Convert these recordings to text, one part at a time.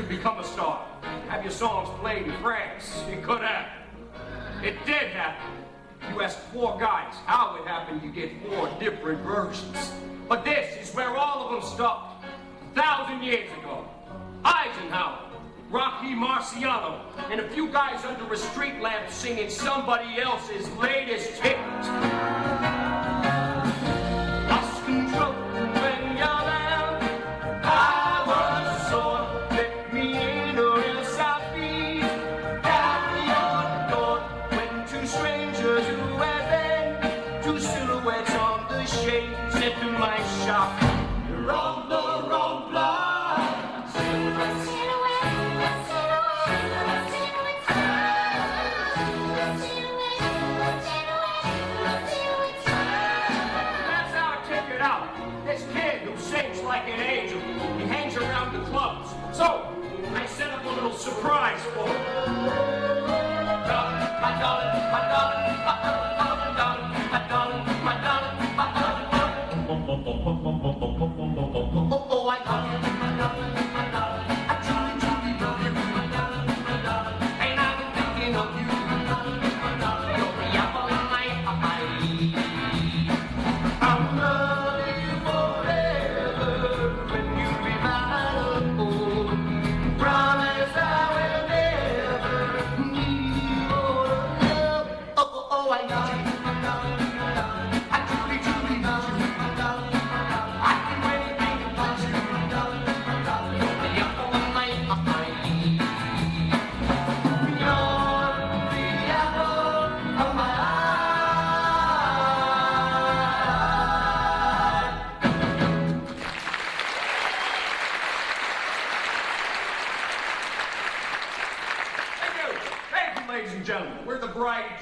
Become a star. Have your songs played in France. It could happen. It did happen. You ask 4 guys how it happened, you get 4 different versions. But this is where all of them stopped. 1,000 years ago. Eisenhower, Rocky Marciano, and a few guys under a street lamp singing somebody else's latest hit. Lost control when you're down. I was sore. Let me in or else I'll be down your door. When 2 strangers who had been 2 silhouettes on the shade said to my shop, you're on the wrong block. Like an angel, he hangs around the clubs. So I set up a little surprise for him. Darling, my darling, my darling, my darling, darling, my darling, my darling, my darling, oh, I love you, my darling, my darling. I truly, truly love you, my darling, my darling. And I've been thinking of you, my darling, my darling. You're the apple of my eye. I'm loving you forever.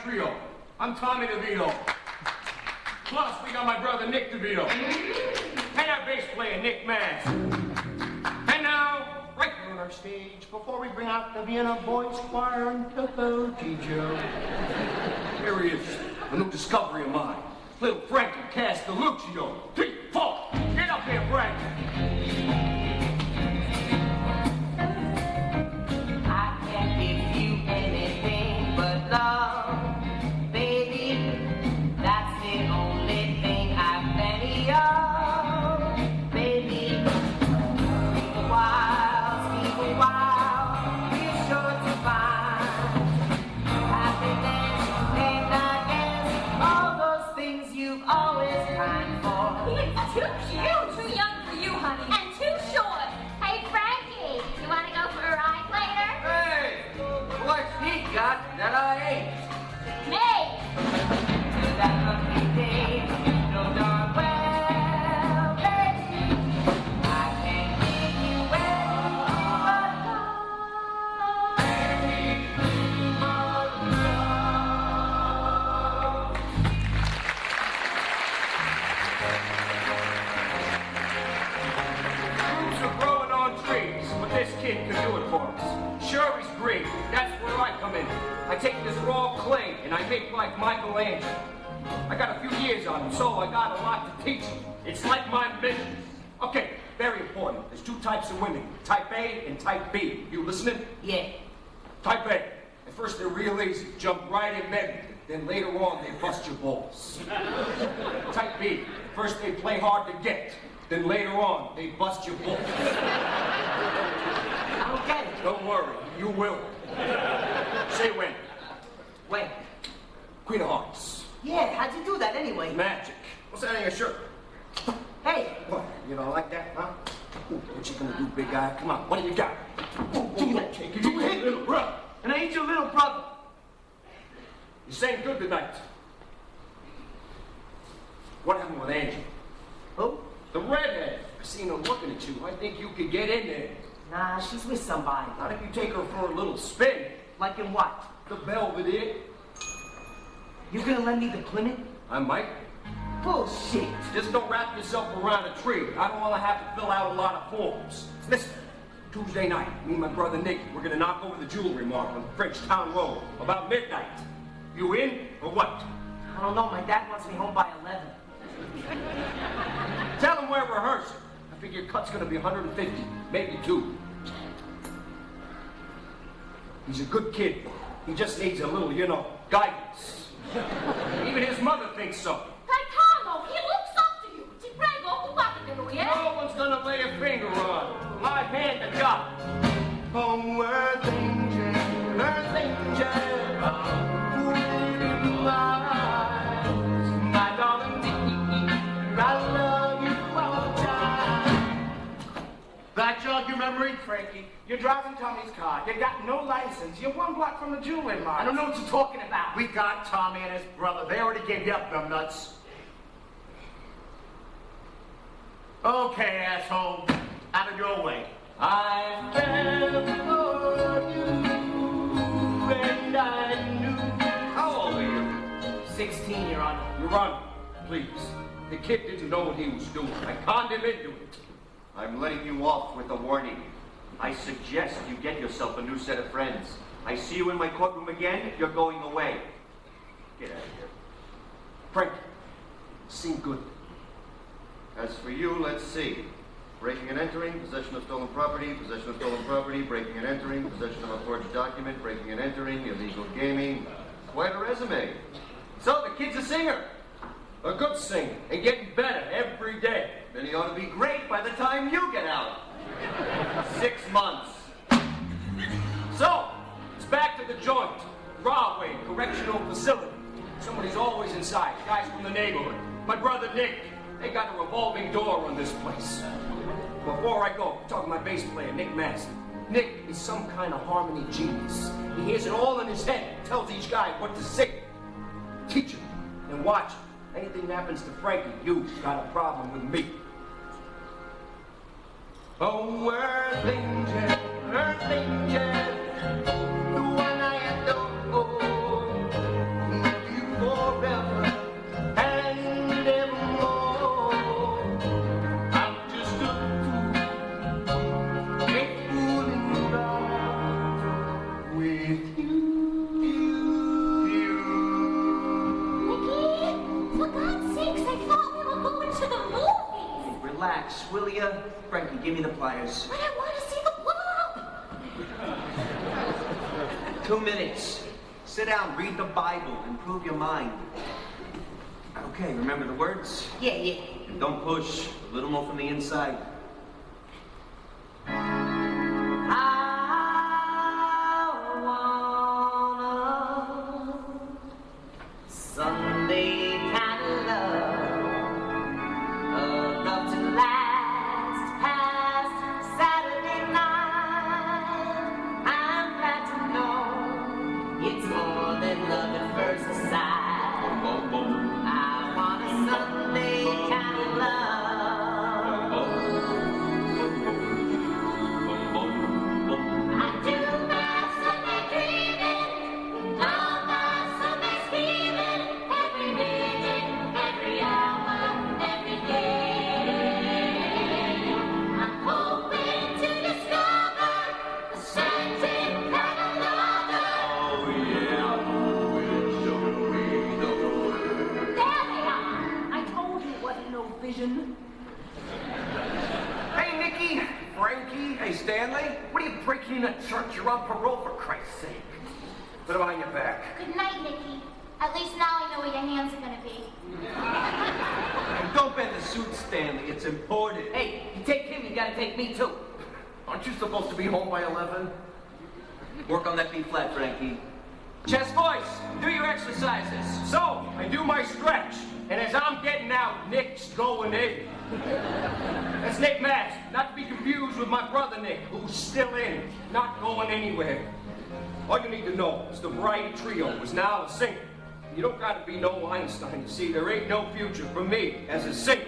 Trio. I'm Tommy DeVito. Plus, we got my brother Nick DeVito. And our bass player, Nick Mass. And now, right here on our stage, before we bring out the Vienna Boys Choir and the teacher, here he is, a new discovery of mine. Little Frankie Castelluccio. 3, 4. Get up here, Frank. I can't give you anything but love. Baby, that's the only thing I've plenty of. not that I ain't. May! That lucky day, no darn well, baby. I can't give you anything but love. Anything but love. Fruits are growing on trees, but this kid can do it for us. Sure, he's green. That's where I come in. I take this raw clay and I make like Michelangelo. I got a few years on him, so I got a lot to teach him. It's like my mission. Okay, very important. There's two types of women, type A and type B. You listening? Yeah. Type A. At first they're real easy, jump right in bed. Then later on they bust your balls. Type B. At first they play hard to get. Then later on they bust your balls. I don't get it. Don't worry, you will. Say when. When? Queen of Hearts. Yeah, how'd you do that anyway? Magic. What's that on your shirt? Hey! What? You don't like that, huh? Ooh, what you gonna do, big guy? Come on, what do you got? Ooh, okay, can you hit little brother? And I ain't your little brother. You saying good tonight. What happened with Angie? Who? The redhead. I seen her looking at you. I think you could get in there. Nah, she's with somebody. Not if you take her for a little spin. Like in what? The Belvedere. You gonna lend me the Plymouth? I might. Bullshit. Just don't wrap yourself around a tree. I don't want to have to fill out a lot of forms. Listen, Tuesday night, me and my brother Nick, we're gonna knock over the jewelry mart on French Town Road about midnight. You in or what? I don't know, my dad wants me home by 11. Tell him we're rehearsing. I figure your cut's gonna be 150, maybe 2. He's a good kid. He just needs a little, guidance. Even his mother thinks so. Carlo, he looks up to you. Ti prego, occupate di lui, eh? No one's gonna lay a finger on. My hand to God. Oh, earth angel, my darling, I love you all the time. That jog your memory, Frankie. You're driving Tommy's car. You got no license. You're 1 block from the jewelry mart. I don't know what you're talking about. We got Tommy and his brother. They already gave you up, them nuts. Okay, asshole. Out of your way. I fell for you, and I knew. How old are you? 16, Your Honor. Your Honor, please. The kid didn't know what he was doing. I conned him into it. I'm letting you off with a warning. I suggest you get yourself a new set of friends. I see you in my courtroom again, you're going away. Get out of here. Frank, seem good. As for you, let's see. Breaking and entering, possession of stolen property, breaking and entering, possession of a forged document, breaking and entering, illegal gaming. Quite a resume. So the kid's a singer. A good singer. And getting better every day. Then he ought to be great by the time you get out. 6 months. So, it's back to the joint. Rahway Correctional Facility. Somebody's always inside. Guys from the neighborhood. My brother Nick. They got a revolving door on this place. Before I go, talk to my bass player, Nick Massey. Nick is some kind of harmony genius. He hears it all in his head, tells each guy what to sing. Teach him and watch him. Anything happens to Frankie, you've got a problem with me. Oh, earth angel, the one I adore, love you forever and evermore. I'm just a fool, a fool in love with you. Nicky, for God's sakes, I thought we were going to the movies. Relax, will ya? Frankie, give me the pliers. But I want to see the blob. 2 minutes. Sit down, read the Bible, improve your mind. Okay, remember the words? Yeah. And don't push. A little more from the inside. I wanna Sunday kind of love to last past Saturday night. I'm glad to know it's clean a church. You're on parole, for Christ's sake. Put him on your back. Good night, Nicky. At least now I know where your hands are gonna be. And don't bend the suit, Stanley. It's important. Hey, you take him, you gotta take me too. Aren't you supposed to be home by 11? Work on that B flat, Frankie. Chest voice, do your exercises. So, I do my stretch. And as I'm getting out, Nick's going in. That's Nick Mass, not to be confused with my brother Nick, who's still in, not going anywhere. All you need to know is the Variety Trio is now a singer. You don't gotta be no Einstein to see there ain't no future for me as a singer.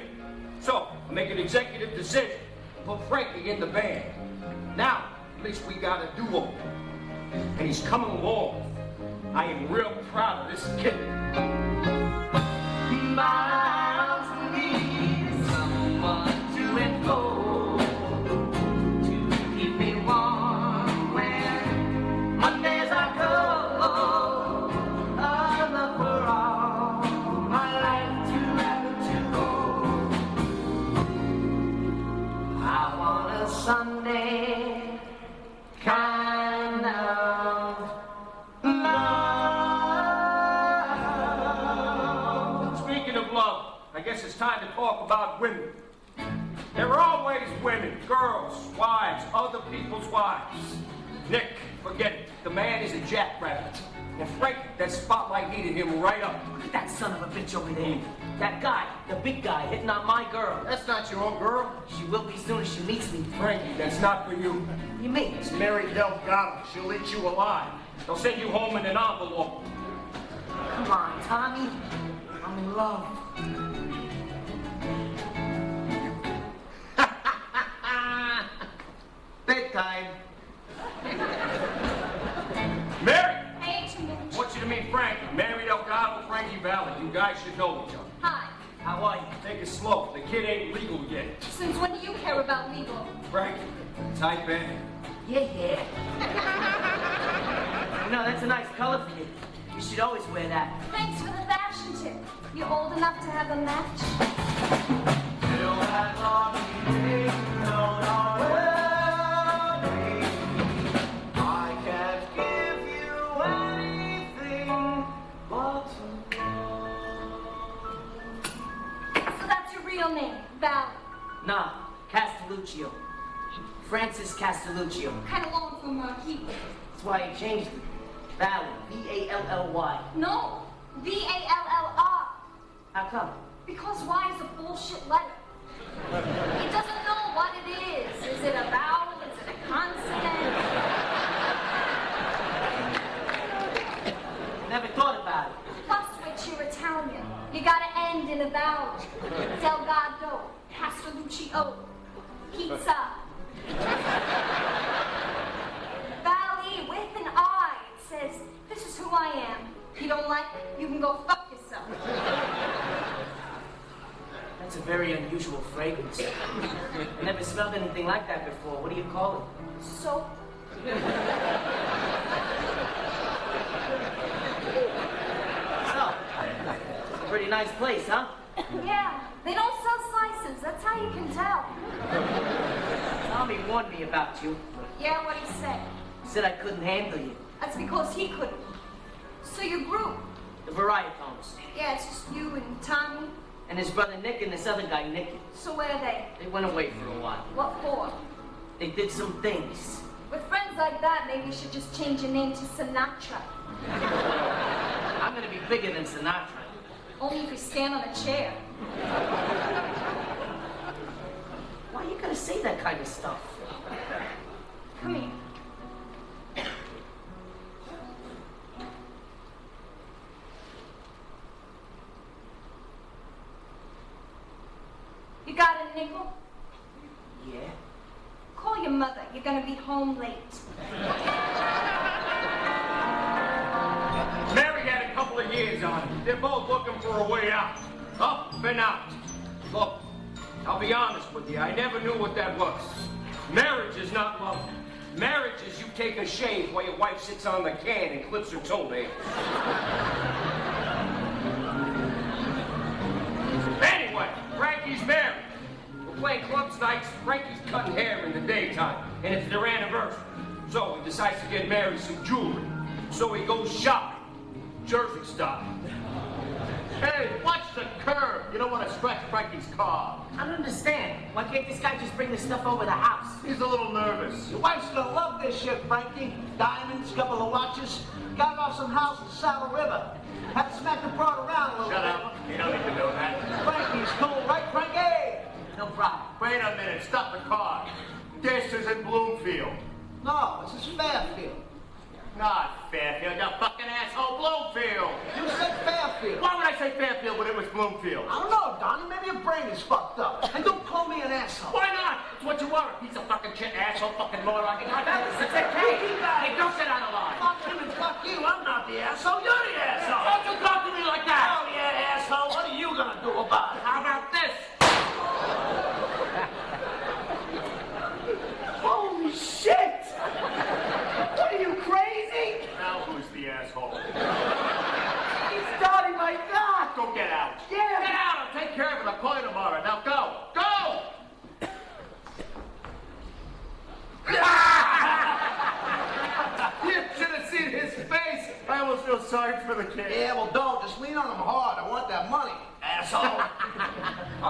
So, I make an executive decision to put Frankie in the band. Now, at least we got a duo. And he's coming along. I am real proud of this kid. Miles need someone to enfold, to keep me warm when Mondays are cold. A love for all, my life to ever to hold. I want a Sunday kind of love. Speaking of love, I guess it's time to talk about women. There are always women, girls, wives, other people's wives. Nick, forget it. The man is a jackrabbit. And Frank, that spotlight heated him right up. Look at that son of a bitch over there. That guy, the big guy, hitting on my girl. That's not your own girl. She will be soon as she meets me. Frankie, that's not for you. You mean? It's Mary Delgado. She'll eat you alive. They'll send you home in an envelope. Come on, Tommy. I'm in love. Bedtime. Mary! Hey, Timothy. I want you to meet Frankie. Mary Delgado, Frankie Valley. You guys should know each other. Hi. How are you? Take it slow. The kid ain't legal yet. Since when do you care about legal? Frankie, tight band. Yeah. You know, that's a nice color for you. You should always wear that. Thanks for the fashion tip. You old enough to have a match? I can't give you anything but So that's your real name, Val. Nah, Castelluccio. Francis Castelluccio. Kind of long for Marquis. That's why he changed it. Valley. V-A-L-L-Y. No, V-A-L-L-R. How come? Because Y is a bullshit letter. He doesn't know what it is. Is it a vowel? Is it a consonant? Never thought about it. Plus, which you're Italian. You gotta end in a vowel. Delgado, Castelluccio, pizza. Valley with an I. It says, this is who I am. If you don't like it, you can go fuck yourself. That's a very unusual fragrance. I never smelled anything like that before. What do you call it? So, So, it's a pretty nice place, huh? yeah, they don't sell slices. That's how you can tell. Tommy warned me about you. Yeah, what'd he say? He said I couldn't handle you. That's because he couldn't. So your group? The Varietones. Yeah, it's just you and Tommy. And his brother Nick and this other guy, Nicky. So where are they? They went away for a while. What for? They did some things. With friends like that, maybe you should just change your name to Sinatra. I'm gonna be bigger than Sinatra. Only if you stand on a chair. Why you gotta say that kind of stuff? Come here. You got a nickel? Yeah? Call your mother. You're gonna be home late. Mary had a couple of years on it. They're both looking for a way out. Up and out. Look, I'll be honest with you. I never knew what that was. Marriage is not love. Marriage is you take a shave while your wife sits on the can and clips her toenails. Anyway, Frankie's married. We're playing clubs nights. Frankie's cutting hair in the daytime, and it's their anniversary. So he decides to get married some jewelry. So he goes shopping, Jersey style. Hey, watch the curb. You don't want to scratch Frankie's car. I don't understand. Why can't this guy just bring the stuff over the house? He's a little nervous. Your wife's gonna love this shit, Frankie. Diamonds, couple of watches. Got off some house in Saddle River. Had to smack the broad around a little Shut bit. up. You don't need to know that. Frankie's cool, right, Frankie? No problem. Wait a minute. Stop the car. This is in Bloomfield. No, this is Fairfield. Not Fairfield, you fucking asshole. Bloomfield. You said Fairfield. Why would I say Fairfield when it was Bloomfield? I don't know, Donnie. Maybe your brain is fucked up. And don't call me an asshole. Why not? It's what you are. A piece of fucking shit, asshole, fucking moron. It's okay. Hey, don't get out of line. Fuck him and fuck you. I'm not the asshole. You're the asshole. Don't you talk to me like that. Oh, yeah, asshole. What are you gonna do about it? How about this? Holy shit! What are you, crazy? Now who's the asshole? He's Donnie, my God! Go get out. Yeah. Get out. I'll take care of it. I'll call you tomorrow. Now go. Go! You should have seen his face. I almost feel sorry for the kid. Yeah, well, don't. Just lean on him hard. I want that money, asshole.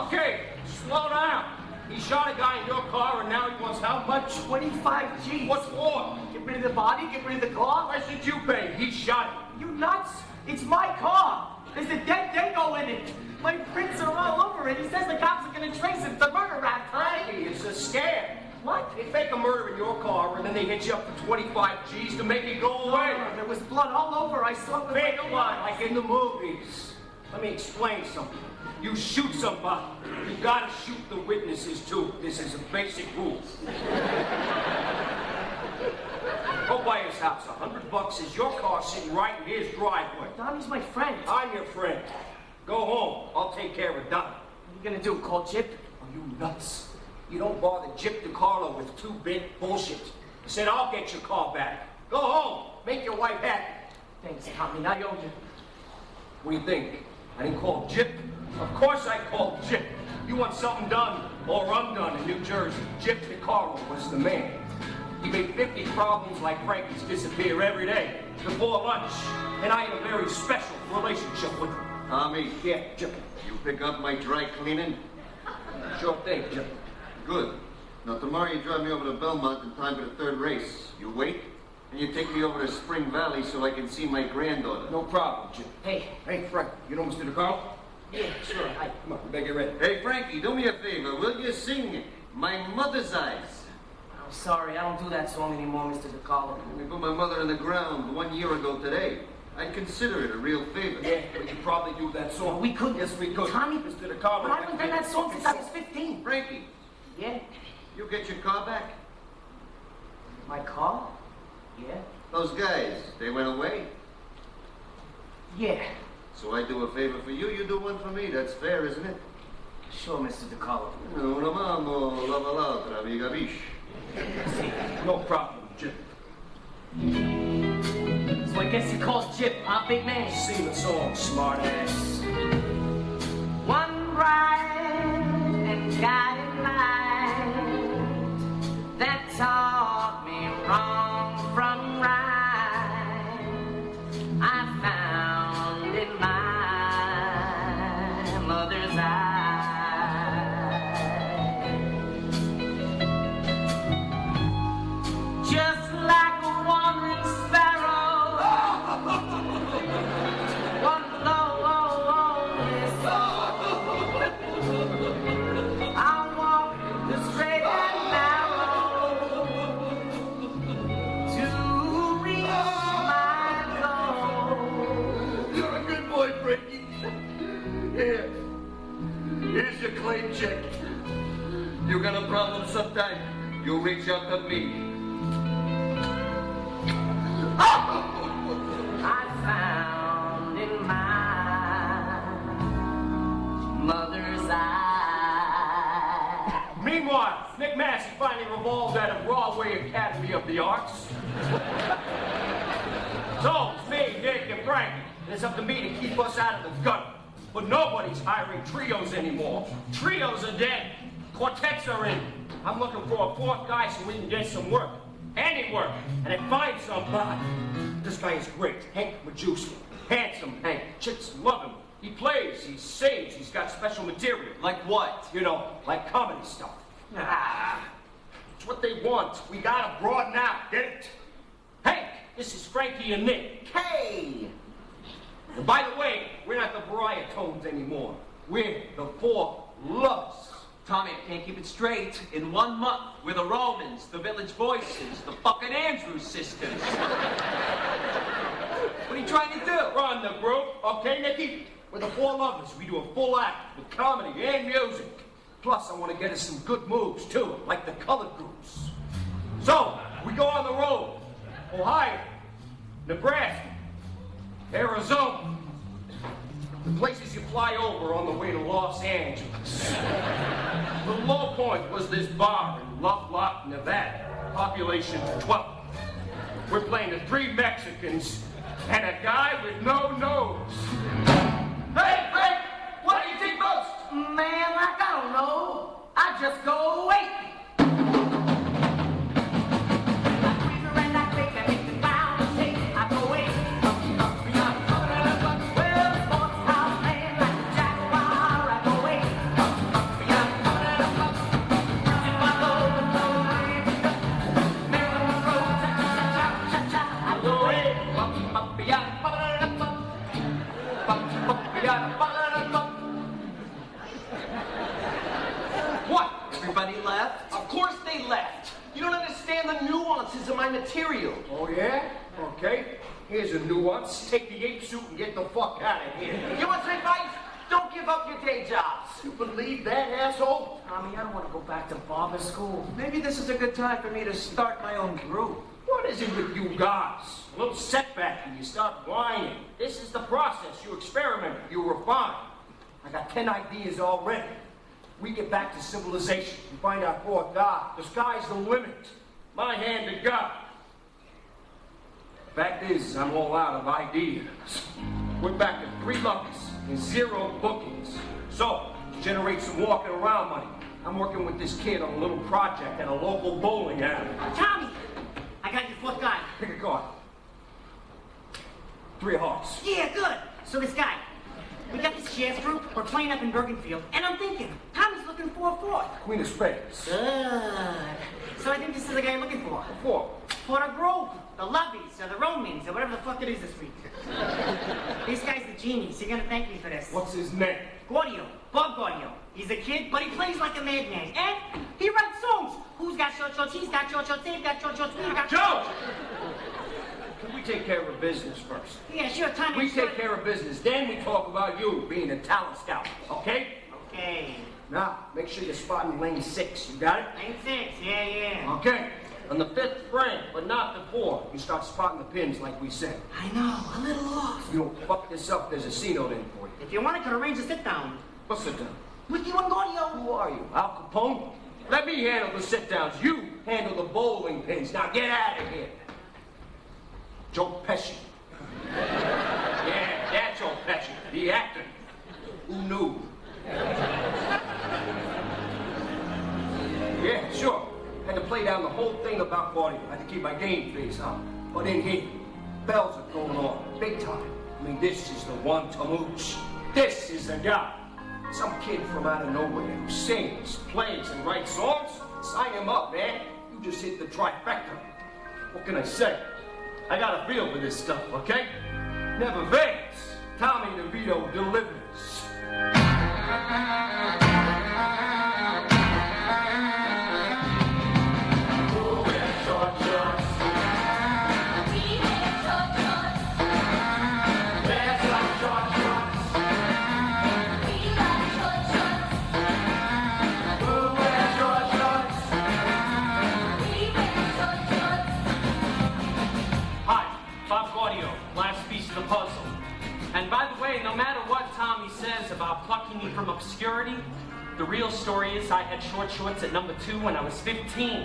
Okay, slow down. He shot a guy in your car and now he wants how much? 25 G's. What for? Get rid of the body, get rid of the car. Why should you pay? He shot him. You nuts? It's my car. There's a dead Dago in it. My prints are all over it. He says the cops are gonna trace it. It's a murder rap, Frankie, it's a scam. What? They fake a murder in your car and then they hit you up for 25 G's to make it go away. There was blood all over. I saw it with Fake my own blood, eyes. like in the movies. Let me explain something. You shoot somebody, you gotta shoot the witnesses too. This is a basic rule. Go by his house. $100 is your car sitting right in his driveway. Donnie's my friend. I'm your friend. Go home. I'll take care of Don. What are you gonna do? Call Chip? Are you nuts? You don't bother Chip DiCarlo with 2-bit bullshit. I said I'll get your car back. Go home. Make your wife happy. Thanks, Tommy. I owe you. What do you think? I didn't call Chip? Of course I called Chip. You want something done or undone in New Jersey. Chip DiCarlo was the man. He made 50 problems like Frankie's disappear every day before lunch. And I had a very special relationship with him. Tommy, Yeah, Chip. you pick up my dry cleaning? Sure thing, Chip. Good. Now tomorrow you drive me over to Belmont in time for the third race. You wait, and you take me over to Spring Valley so I can see my granddaughter. No problem, Chip. Hey. Hey, Frank, you know Mr. DiCarlo? Yeah, sure. Hi. Come on, we better get ready. Hey, Frankie, do me a favor. Will you sing My Mother's Eyes? I'm sorry. I don't do that song anymore, Mr. DiCarlo. We put my mother in the ground 1 year ago today. I'd consider it a real favor. Yeah, we could probably do that song. We could. Yes, we could. Tommy, Mr. DiCarlo. but I haven't done that song since I was 15. Frankie, Yeah? you get your car back? My car? Yeah? Those guys, they went away. Yeah. So I do a favor for you, you do one for me. That's fair, isn't it? Sure, Mr. DiCarlo. Una mano lava l'altra, mi capisci? No problem, Chip. So I guess you called Chip, huh, big man? Sing the song, smart ass. One bright and guiding light that taught me wrong from right, I found in my mother's eyes. Just like a wandering sparrow, one I walk the straight and narrow to reach my goal. You're a good boy, Frankie. Here. Here's your claim check. You got a problem sometime, you reach out to me. I found in my mother's eye. Meanwhile, Nick Massey finally revolved out of Broadway Academy of the Arts. So, it's me, Nick, and Frank. And it's up to me to keep us out of the gutter. But nobody's hiring trios anymore. Trios are dead. Quartets are in. I'm looking for a fourth guy so we can get some work. any work, and I find somebody. This guy is great. Hank Majewski. Handsome Hank. Chicks love him. He plays, he sings, he's got special material. Like what? You know, like comedy stuff. It's what they want. We gotta broaden out, get it? Hank, this is Frankie and Nick. Hey! And by the way, we're not the Briatones anymore. We're the Four Lovers. Tommy, I can't keep it straight. In 1 month, we're the Romans, the Village Voices, the fucking Andrews sisters. What are you trying to do? Run the group, okay, Nicky? We're the Four Lovers. We do a full act with comedy and music. Plus, I want to get us some good moves, too, like the colored groups. So, we go on the road. Ohio, Nebraska, Arizona. The places you fly over on the way to Los Angeles. The low point was this bar in Lovelock, Nevada. Population 12. We're playing the 3 Mexicans and a guy with no nose. Hey, Frank! What do you think most? Man, like, I don't know. I just go Ape. Of my material. Oh, yeah? Okay. Here's a nuance. Take the ape suit and get the fuck out of here. You want some advice? Don't give up your day jobs. You believe that, asshole? Tommy, I don't want to go back to barber school. Maybe this is a good time for me to start my own group. What is it with you guys? A little setback and you start whining. This is the process. You experiment, you refine. I got 10 ideas already. We get back to civilization. We find our fourth God. The sky's the limit. My hand to God. Fact is, I'm all out of ideas. We're back to 3 luggers and 0 bookings. So, to generate some walking around money, I'm working with this kid on a little project at a local bowling alley. Tommy, I got your fourth guy. Pick a card. 3 of hearts. Yeah, good. So this guy, we got this jazz group. We're playing up in Bergenfield, and I'm thinking, Tommy's looking for a fourth. Queen of spades. Good. So I think this is the guy you're looking for. 4. For the group, the Lovies, or the Romans, or whatever the fuck it is this week. This guy's the genius. You're gonna thank me for this. What's his name? Gaudio. Bob Gaudio. He's a kid, but he plays like a madman. And he writes songs. Who's got short shorts? He's got short shorts. They've got short shorts. We've got Joe! Can we take care of business first? Yeah, sure, Tommy. We take care of business, then we talk about you being a talent scout, okay? Okay. Now, make sure you're spotting lane 6. You got it? Lane 6. Yeah. Okay. On the 5th frame, but not the 4th, you start spotting the pins like we said. I know. A little off. You don't fuck this up, there's a C note in for you. If you want, I could arrange a sit-down. What's sit down? With you and Gaudio. Who are you, Al Capone? Let me handle the sit-downs. You handle the bowling pins. Now get out of here. Joe Pesci. Yeah, that's Joe Pesci, the actor. Who knew? Yeah, sure. Had to play down the whole thing about Moody. I had to keep my game face up. But in here, bells are going on, big time. I mean, this is the one to mooch. This is the guy. Some kid from out of nowhere who sings, plays, and writes songs. Sign him up, man. You just hit the trifecta. What can I say? I got a feel for this stuff, okay? Never veils. Tommy DeVito delivers. And by the way, no matter what Tommy says about plucking me from obscurity, the real story is I had short shorts at number 2 when I was 15.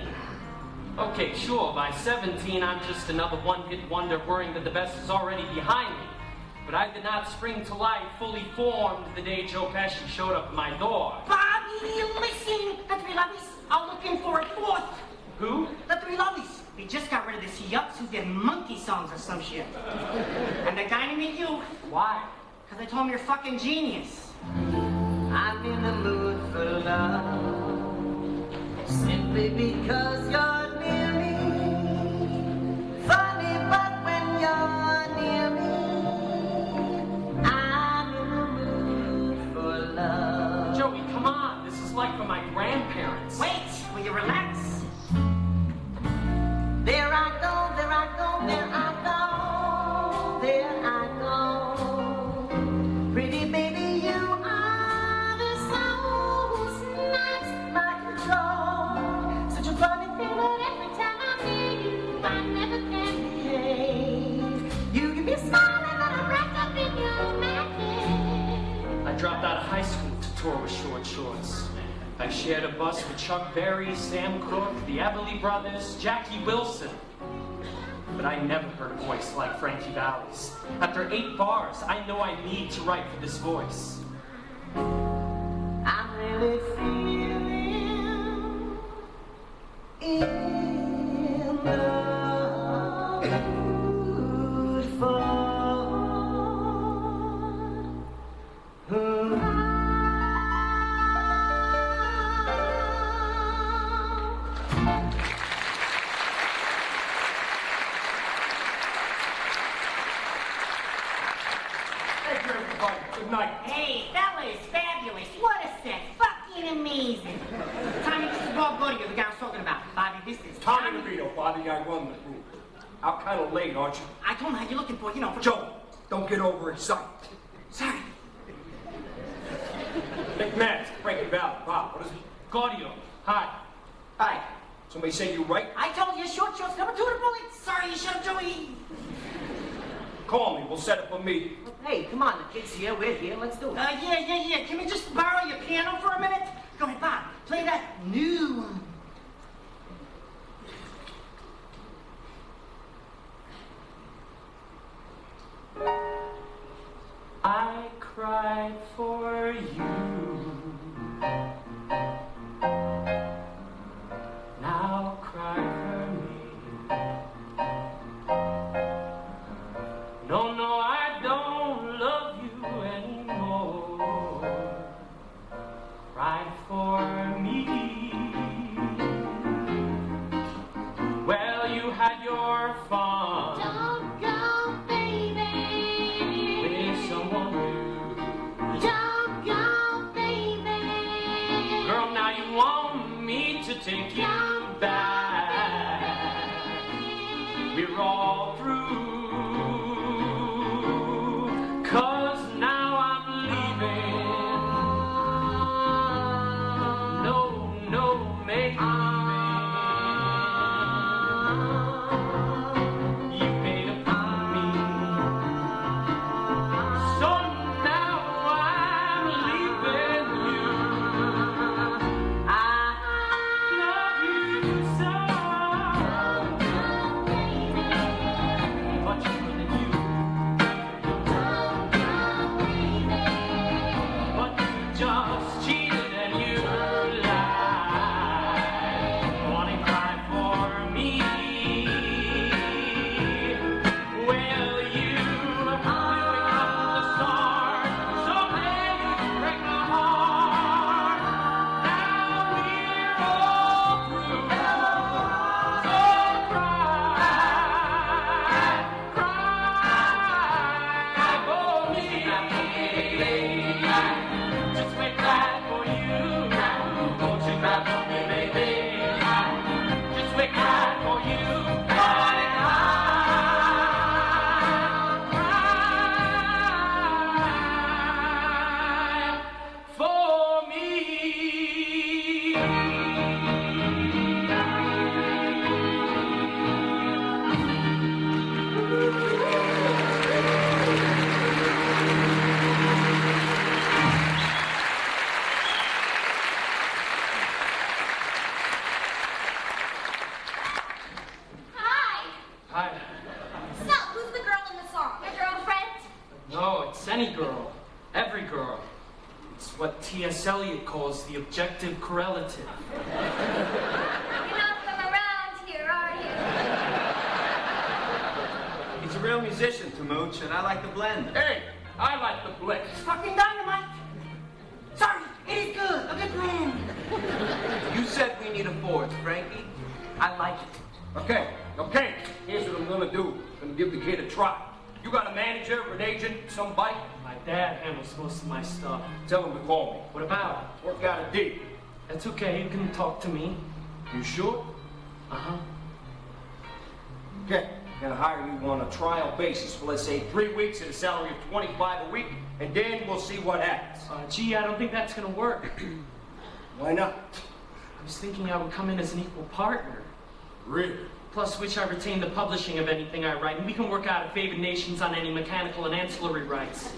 Okay, sure, by 17 I'm just another one-hit wonder worrying that the best is already behind me. But I did not spring to life fully formed the day Joe Pesci showed up at my door. Bobby, listen! The 3 Lovies are looking for a fourth. Who? The 3 Lovies. We just got rid of this yups who did monkey songs or some shit. And the guy named you. Why? Because I told him you're fucking genius. I'm in the mood for love, simply because you're near me. Funny, but when you're near me, I'm in the mood for love. Joey, come on. This is like for my grandparents. Wait, will you relax? There I go, there I go, there I go, there I go. Pretty baby, you are the soul who snaps my control. Such a funny thing that every time I'm near you, I never can behave. You give me a smile and I'm wrapped up in your magic. I dropped out of high school to tour with short shorts. I shared a bus with Chuck Berry, Sam Cooke, the Everly Brothers, Jackie Wilson. But I never heard a voice like Frankie Valli's. After 8 bars, I know I need to write for this voice. I'm really feeling in the mood for Thank you, everybody. Good night. Hey, that was fabulous. What a set. Fucking amazing. Tommy, this is Bob Goodyear, the guy I was talking about. Bobby, this is Tommy DeVito, Bobby, I run the group. I'm kind of late, aren't you? I told him how you're looking for, you know, for... Joe, don't get overexcited. Sorry. Big man, Breaking Valley. Bob, what is it? Gaudio, hi. Hi. Somebody say you right? I told you, short shorts, number 2 to bullet. Sorry, you shut up, Joey. Call me. We'll set up a meeting. Hey, come on, the kid's here, we're here, let's do it. Yeah. Can we just borrow your piano for a minute? Go ahead, Bob. Play that new one. I cried for you. Now cry for me. No, I don't love you anymore. Cry for me. Well, you had your fun. Don't go, baby. With someone new. Don't go, baby. Girl, now you want me to take you back. We're all through. 'Cause now I'm leaving. No, make me. You made a fool of me. So now I'm leaving you. I love you so. Much more than you. But you just cheated and you lied. Wanting to cry for me. Well, you will come to the start. Someday you break my heart. Now we're all through. So cry for me. Just make that for you. Won't you cry for me, baby? Just make that for you. Cry for me. Hi. Hi. So, who's the girl in the song? Your girlfriend? No, it's any girl. Every girl. It's what T.S. Eliot calls the objective correlative. You're not from around here, are you? real musician, Tamooch, and I like the blend. Hey, I like the blitz. Fucking dynamite. Sorry, it is good. A good plan. You said we need a fourth, Frankie. I like it. Okay. Here's what I'm gonna do. I'm gonna give the kid a try. You got a manager, an agent, somebody? My dad handles most of my stuff. Tell him to call me. What about it? Work out a deal. That's okay, you can talk to me. You sure? Uh-huh. Okay. I'm gonna hire you on a trial basis for, let's say, 3 weeks at a salary of $25 a week, and then we'll see what happens. Gee, I don't think that's gonna work. Why not? I was thinking I would come in as an equal partner. Really? Plus which I retain the publishing of anything I write, and we can work out of favored nations on any mechanical and ancillary rights.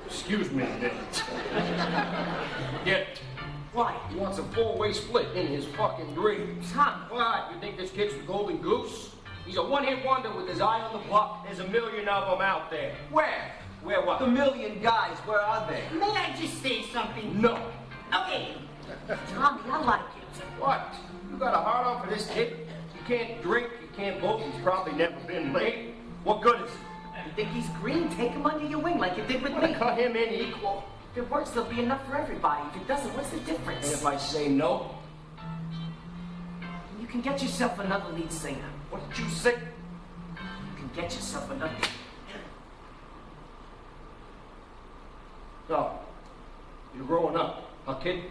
Excuse me, Nick. Yeah. Why? He wants a 4-way split in his fucking dream. Tom. What? You think this kid's the golden goose? He's a one-hit wonder with his eye on the block. There's a million of them out there. Where? Where what? The million guys, where are they? May I just say something? No. Okay. Tommy, I like it. What? You got a hard on for this kid? You can't drink, you can't vote, he's probably never been laid. What good is it? You think he's green? Take him under your wing like you did with me. Cut him in equal. If it works, there'll be enough for everybody. If it doesn't, what's the And difference? if I say no, You can get yourself another lead singer. what did you say? You can get yourself another. No. You're growing up, huh, kid?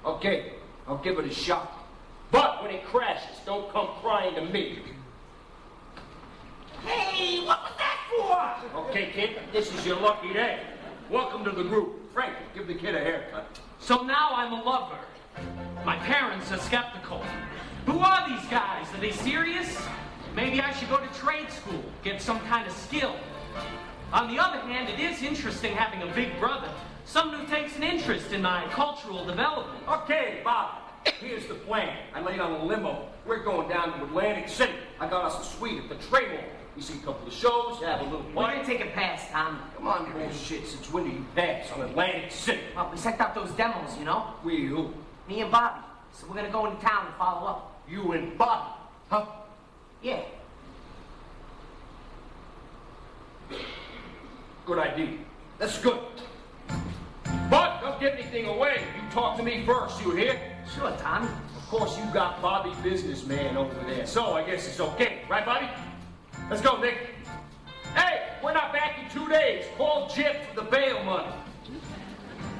Okay, I'll give it a shot. But when it crashes, don't come crying to me. Hey, what was that for? Okay, kid, this is your lucky day. Welcome to the group. Frank, give the kid a haircut. So now I'm a lover. My parents are skeptical. Who are these guys? Are they serious? Maybe I should go to trade school, get some kind of skill. On the other hand, it is interesting having a big brother, someone who takes an interest in my cultural development. Okay, Bob, here's the plan. I laid on a limo. We're going down to Atlantic City. I got us a suite at the Trade Mall. We see a couple of shows, have a little We're party. gonna take a pass, Tom. Come on, bullshit. Since when do you pass on Atlantic City? Well, we sent out those demos, you know? We who? Me and Bobby. So we're gonna go into town and follow up. You and Bobby, huh? Yeah. Good idea. That's good. But don't give anything away. You talk to me first, you hear? Sure, Tommy. Of course, you got Bobby businessman over there, so I guess it's okay. Right, Bobby? Let's go, Nick. Hey, we're not back in 2 days. Call Jip for the bail money.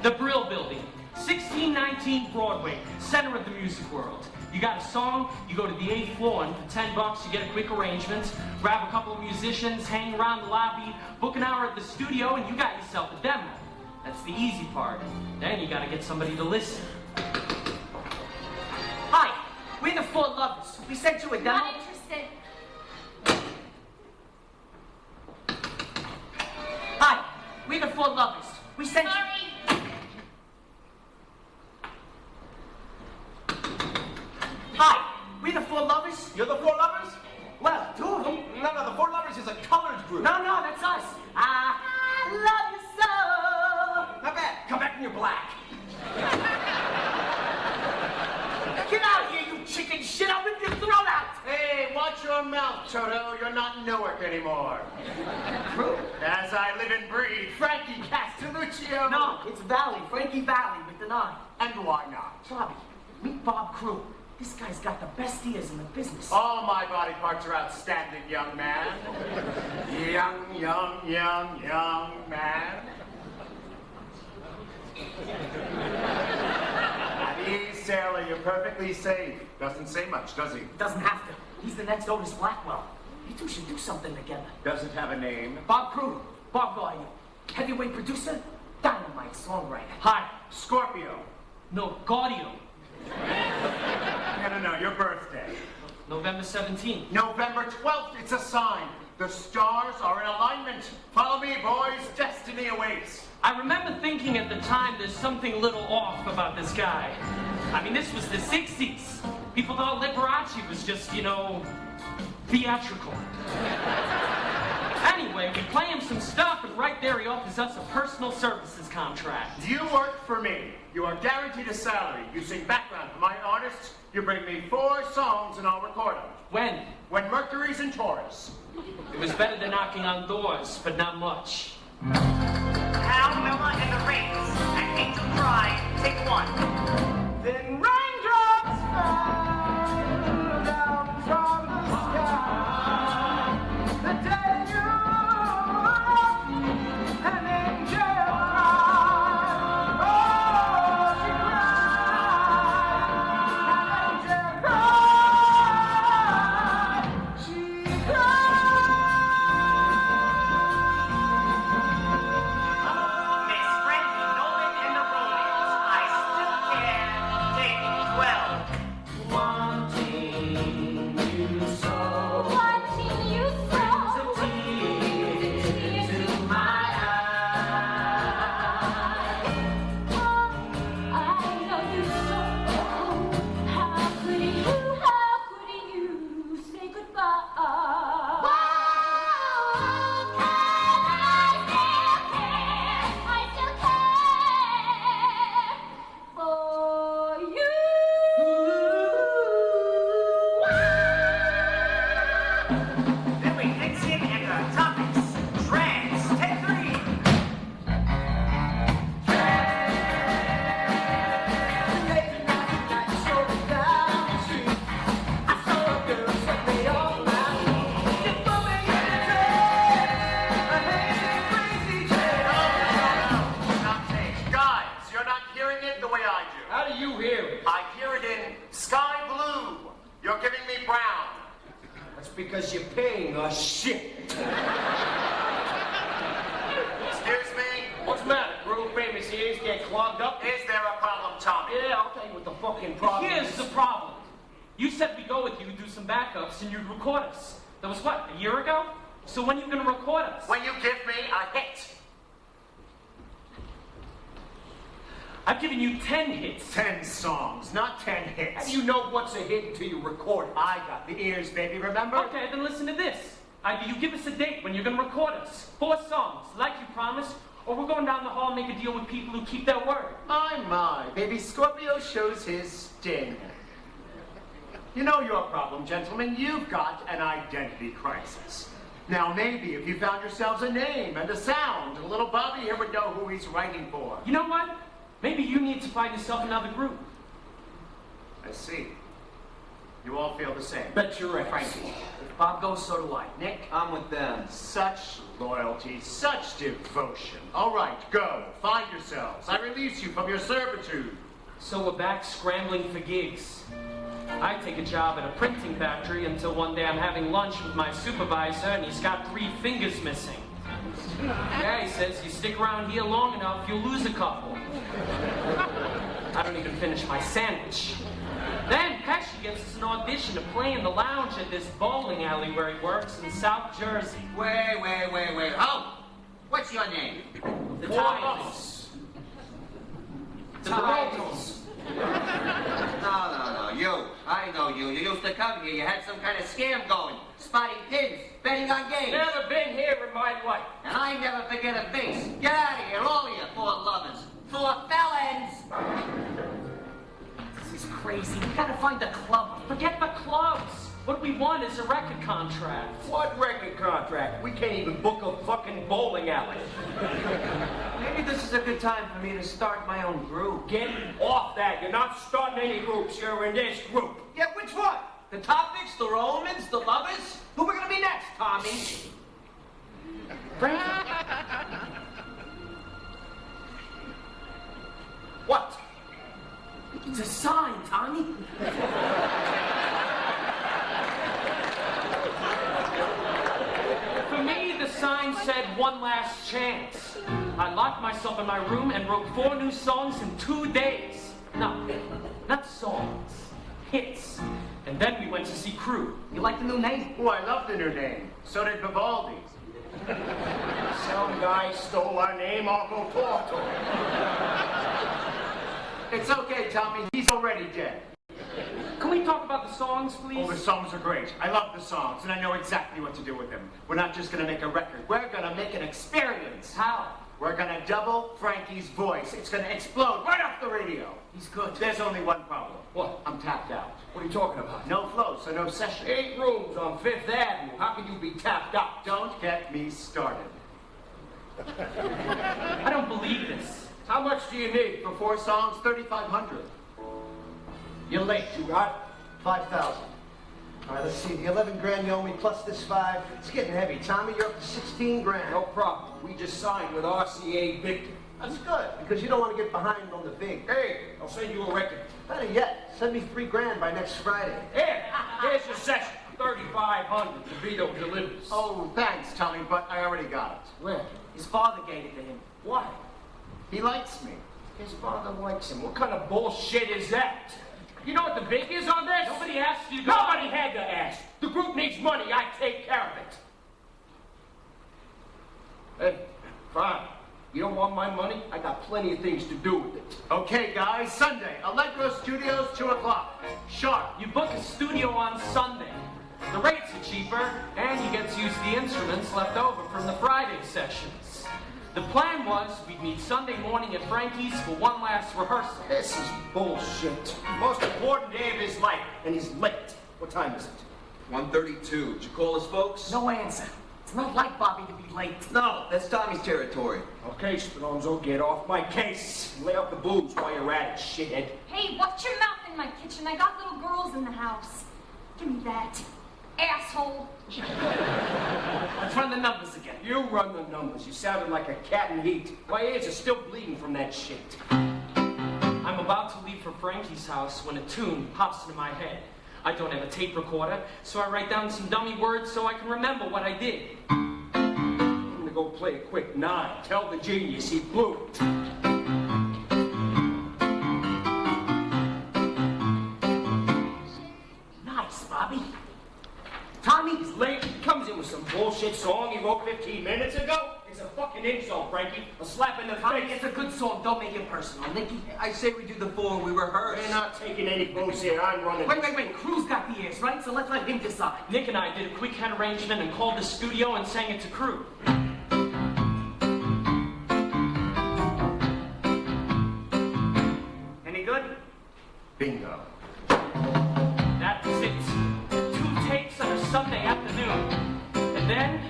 The Brill Building, 1619 Broadway, center of the music world. You got a song, you go to the 8th floor, and for $10 you get a quick arrangement, grab a couple of musicians, hang around the lobby, book an hour at the studio, and you got yourself a demo. That's the easy part. Then you gotta get somebody to listen. Hi, we're the Four Lovers. We sent you a demo. Not interested. Hi, we're the Four Lovers. We sent you. Sorry. Hi, we're the Four Lovers. You're the Four Lovers? Well, two of them. No, the Four Lovers is a colored group. No, that's us. I love you so. Not bad. Come back in your black. Get out of here, you chicken shit. I'll rip your throat out. Hey, watch your mouth, Toto. You're not Newark anymore. True. As I live and breathe, Frankie Castelluccio. No, it's Valley, Frankie Valley with the 9. And why not? Bobby, meet Bob Crew. This guy's got the best ears in the business. All my body parts are outstanding, young man. young man. At ease, sailor, you're perfectly safe. Doesn't say much, does he? Doesn't have to. He's the next Otis Blackwell. You two should do something together. Doesn't have a name. Bob Crew, Bob Gaudio, heavyweight producer, dynamite songwriter. Hi. Scorpio. No, Gaudio. No, your birthday. November 17th. November 12th, it's a sign. The stars are in alignment. Follow me, boys. Destiny awaits. I remember thinking at the time there's something a little off about this guy. I mean, this was the 60s. People thought Liberace was just, theatrical. Anyway, we play him some stuff, and right there he offers us a personal services contract. You work for me. You are guaranteed a salary. You sing background for my artists. You bring me 4 songs and I'll record them. When? When Mercury's in Taurus. It was better than knocking on doors, but not much. Al Miller and the Rains at Angel Drive, take 1. Then raindrops fall down from the sky. The day you an angel cried. Oh, she cried. An angel cried. She cried. Miss Frankie Nolan and the Romans, I still care. Take 12. Wanting you so. Watching you so. Brings a tear to my eye. I love you so. How could you say goodbye? I still care for you. Billy Dixon and the Topics. Trance, take 3. Guys, you're not hearing it the way I do. How do you hear it? I hear it in sky blue. You're giving me brown. That's because you're paying us shit. Excuse me? What's the matter? Real famous ears get clogged up? Is there a problem, Tommy? Yeah, I'll tell you what the fucking problem Here's is. the problem. You said we'd go with you, do some backups, and you'd record us. That was what, a year ago? So when are you gonna record us? When you give me a hit. I've given you 10 hits. 10 songs, not 10 How hits. do you know what's a hit until you record it? I got the ears, baby, remember? Okay, then listen to this. Either you give us a date when you're gonna record us, 4 songs, like you promised, or we're going down the hall and make a deal with people who keep their word. My, baby Scorpio shows his sting. You know your problem, gentlemen. You've got an identity crisis. Now, maybe if you found yourselves a name and a sound, a little Bobby here would know who he's writing for. You know what? Maybe you need to find yourself another group. I see. You all feel the same. Bet you're right. Frankie. If Bob goes, so do I. Nick, I'm with them. Such loyalty, such devotion. All right, go. Find yourselves. I release you from your servitude. So we're back scrambling for gigs. I take a job at a printing factory until one day I'm having lunch with my supervisor and he's got 3 fingers missing. Yeah, he says, you stick around here long enough, you'll lose a couple. I don't even finish my sandwich. Then Pesci gets us an audition to play in the lounge at this bowling alley where he works in South Jersey. Wait. Oh, what's your name? The Tigers. The Tigers. No, you. I know you. You used to come here. You had some kind of scam going. Spotting pins, betting on games. Never been here in my life. And I never forget a face. Get out of here, all of you, 4 lovers. 4 felons. This is crazy. We gotta find a club. Forget the clubs. What we want is a record contract. What record contract? We can't even book a fucking bowling alley. Maybe this is a good time for me to start my own group. Get off that. You're not starting any groups. You're in this group. Yeah, which one? The Topics, the Romans, the Lovers? Who are we gonna be next, Tommy? What? It's a sign, Tommy. For me, the sign said one last chance. I locked myself in my room and wrote 4 new songs in 2 days. No, not songs, hits. And then we went to see Crew. You like the new name? Oh, I love the new name. So did Vivaldi. Some guy stole our name. I'll go talk to him. It's okay, Tommy. He's already dead. Can we talk about the songs, please? Oh, the songs are great. I love the songs, and I know exactly what to do with them. We're not just going to make a record. We're going to make an experience. How? We're gonna double Frankie's voice. It's gonna explode right off the radio. He's good. There's only one problem. What? I'm tapped out. What are you talking about? No flow, so no session. 8 rooms on 5th Avenue. How can you be tapped out? Don't get me started. I don't believe this. How much do you need? For 4 songs, 3,500. You're late. You got 5,000. All right, let's see. The 11 grand you owe me plus this 5. It's getting heavy. Tommy, you're up to 16 grand. no problem. We just signed with RCA Victor. That's good, because you don't want to get behind on the big. Hey, I'll send you a record. Better yet, send me 3 grand by next Friday. Here's your session. 3,500. DeVito delivers. Oh, thanks, Tommy, but I already got it. Where? His father gave it to him. Why? He likes me. His father likes him. What kind of bullshit is that? You know what the big is on this? Nobody asked you to... Nobody had to ask. The group needs money. I take care of it. Hey, fine. You don't want my money? I got plenty of things to do with it. Okay, guys, Sunday, Allegro Studios, 2 o'clock. Sharp. You book a studio on Sunday. The rates are cheaper, and you get to use the instruments left over from the Friday sessions. The plan was we'd meet Sunday morning at Frankie's for one last rehearsal. This is bullshit. Most important day of his life, and he's late. What time is it? 1:32. Did you call us, folks? No answer. It's not like Bobby to be late. No, that's Tommy's territory. Okay, Spinozo, get off my case. Lay off the booze while you're at it, shithead. Hey, watch your mouth in my kitchen. I got little girls in the house. Give me that. Asshole. Let's run the numbers again. You run the numbers. You sounded like a cat in heat. My ears are still bleeding from that shit. I'm about to leave for Frankie's house when a tune pops into my head. I don't have a tape recorder, so I write down some dummy words so I can remember what I did. I'm gonna go play a quick 9. Tell the genius he blew it. Nice, Bobby. Tommy's late. He comes in with some bullshit song he wrote 15 minutes ago. It's a fucking insult, Frankie. A slap in the Tommy, face. it's a good song. Don't make it personal. Nicky. I say we do the 4 and we rehearse. We're not taking any booze here. I'm running. Wait. Crew's got the ears, right? So let's let him decide. Nick and I did a quick hand arrangement and called the studio and sang it to Crew. Any good? Bingo. That was it. 2 takes on a Sunday afternoon. And then,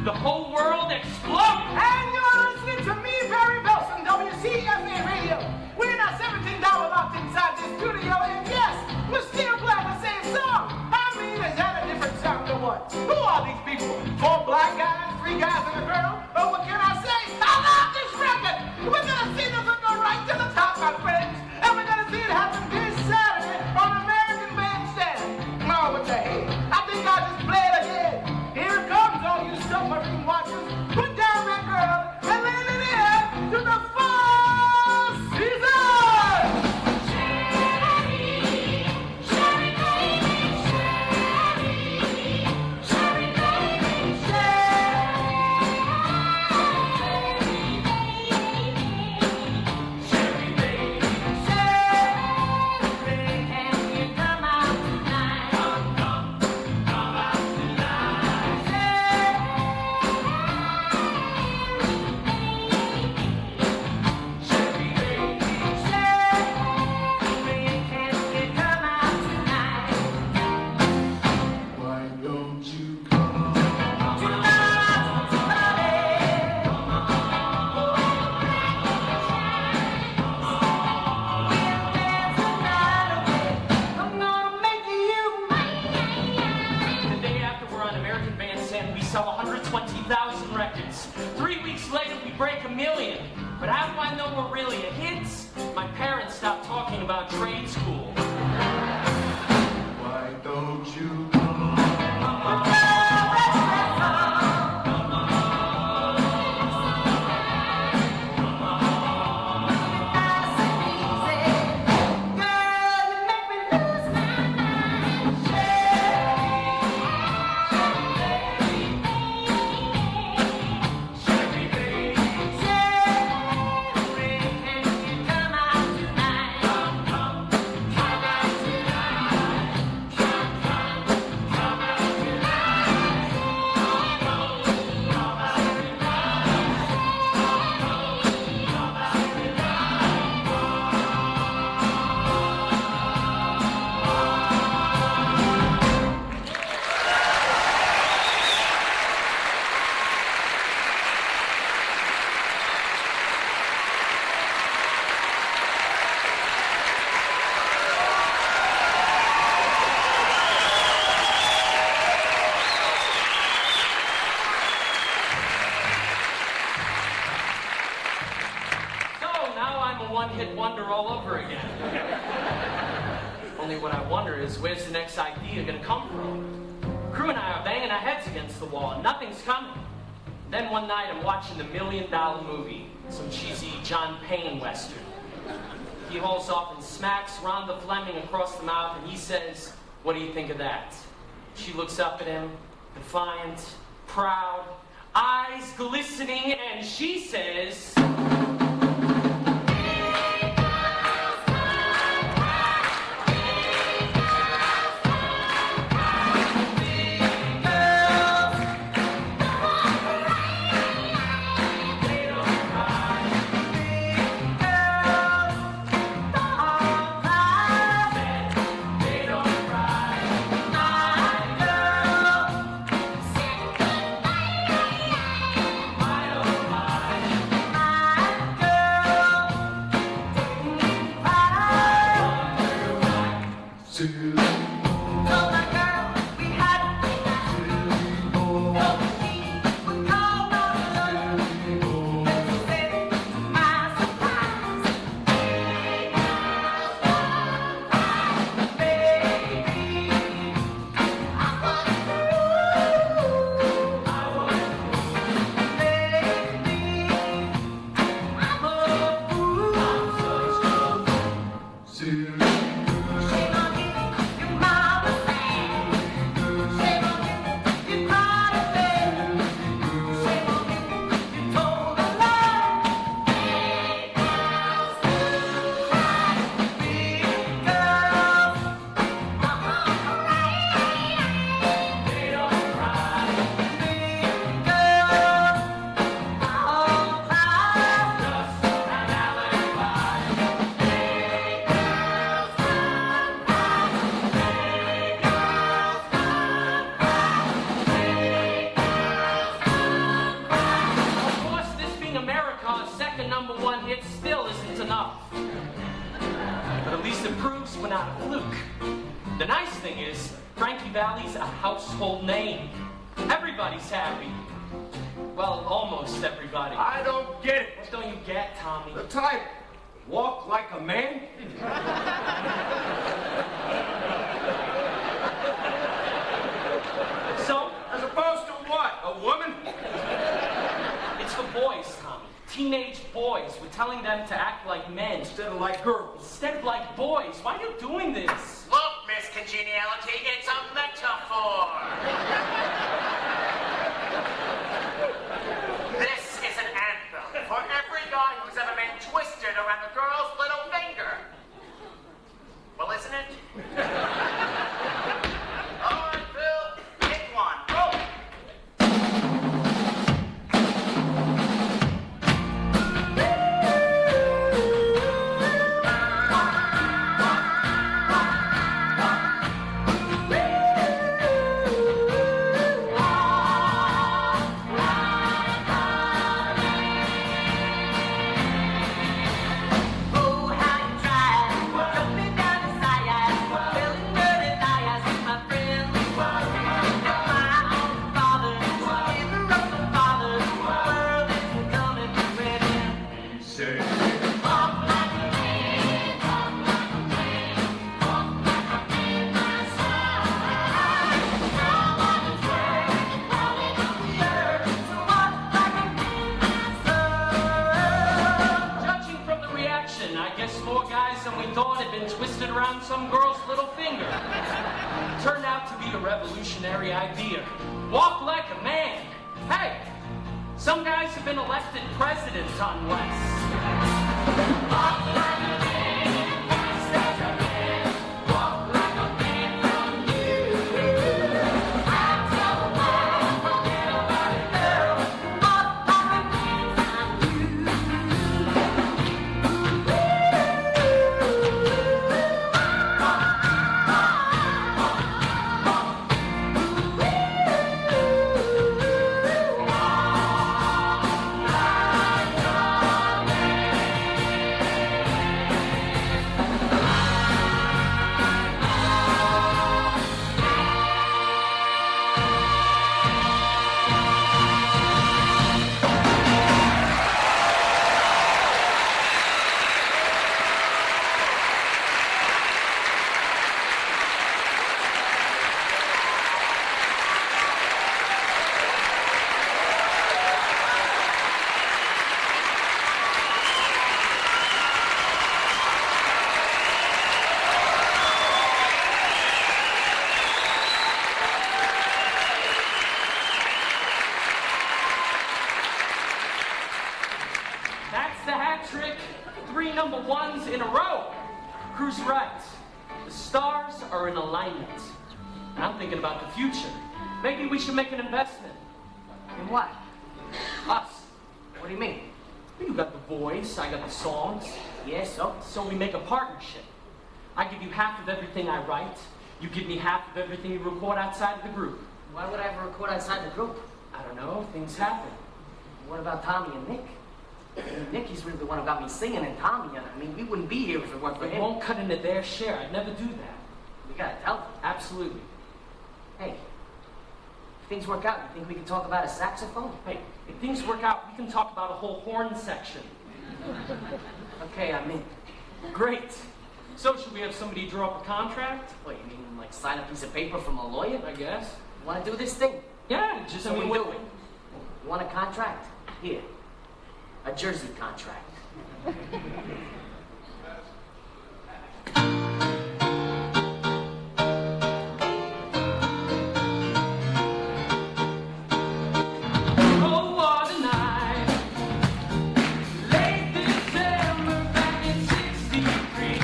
the whole world exploded. And you're listening to me, Barry Belson, WCFA Radio. We're now 17 hours locked inside this studio, and yes, we're still playing the same song. I mean, is that a different sound or what? Who are these people? 4 black guys, 3 guys, and a girl? Oh, what can I say? I love this record. We're gonna see this one go right to the top, my friends, and we're gonna see it happen this Saturday on American Bandstand. Oh, what the hell? I think I'll just play it again. Here it comes, all you submarine watchers. Put down that girl and let it in to the fall season. Sell 120,000 records. 3 weeks later, we break 1 million. But how do I know we're really a hit? My parents stopped talking about trade school. Why don't you come on? one-hit wonder all over again. Only what I wonder is, where's the next idea gonna come from? Crew and I are banging our heads against the wall, and nothing's coming. Then one night I'm watching the $1 Million Movie, some cheesy John Payne Western. He hauls off and smacks Rhonda Fleming across the mouth, and he says, "What do you think of that?" She looks up at him, defiant, proud, eyes glistening, and she says... household name. Everybody's happy. Well, almost everybody. I don't get it. What don't you get, Tommy? The title, Walk Like a Man? So? As opposed to what? A woman? It's for boys, Tommy. Teenage boys. We're telling them to act like men. Instead of like girls. Instead of like boys. Why are you doing this? Look, Miss Congeniality, it's a metaphor. This is an anthem for every guy who's ever been twisted around a girl's little finger. Well, isn't it? All right, Bill, hit one. Roll. Some girl's little finger. Turned out to be a revolutionary idea. Walk like a man. Hey, some guys have been elected presidents on West. Walk like a man. Walk like a man. Walk like a man from you. I'll tell the world, forget about it, girl. Walk like a man from you. trick, 3 number 1s in a row. Crew's right. The stars are in alignment. And I'm thinking about the future. Maybe we should make an investment. In what? Us. What do you mean? You got the voice, I got the songs. Yeah, so? So we make a partnership. I give you half of everything I write. You give me half of everything you record outside of the group. Why would I ever record outside the group? I don't know, things happen. What about Tommy and Nick? Nicky's really the one who got me singing, and Tommy, I mean, we wouldn't be here if it weren't for They him. won't cut into their share. I'd never do that. We gotta tell them. Absolutely. Hey, if things work out, you think we can talk about a saxophone? Hey, if things work out, we can talk about a whole horn section. Okay, I'm in. Great. So should we have somebody draw up a contract? What, you mean like sign a piece of paper from a lawyer? I guess. You wanna do this thing? Yeah, just So we what- do it. You want a contract? Here. A Jersey contract. Oh, what a night. Late December back in '63.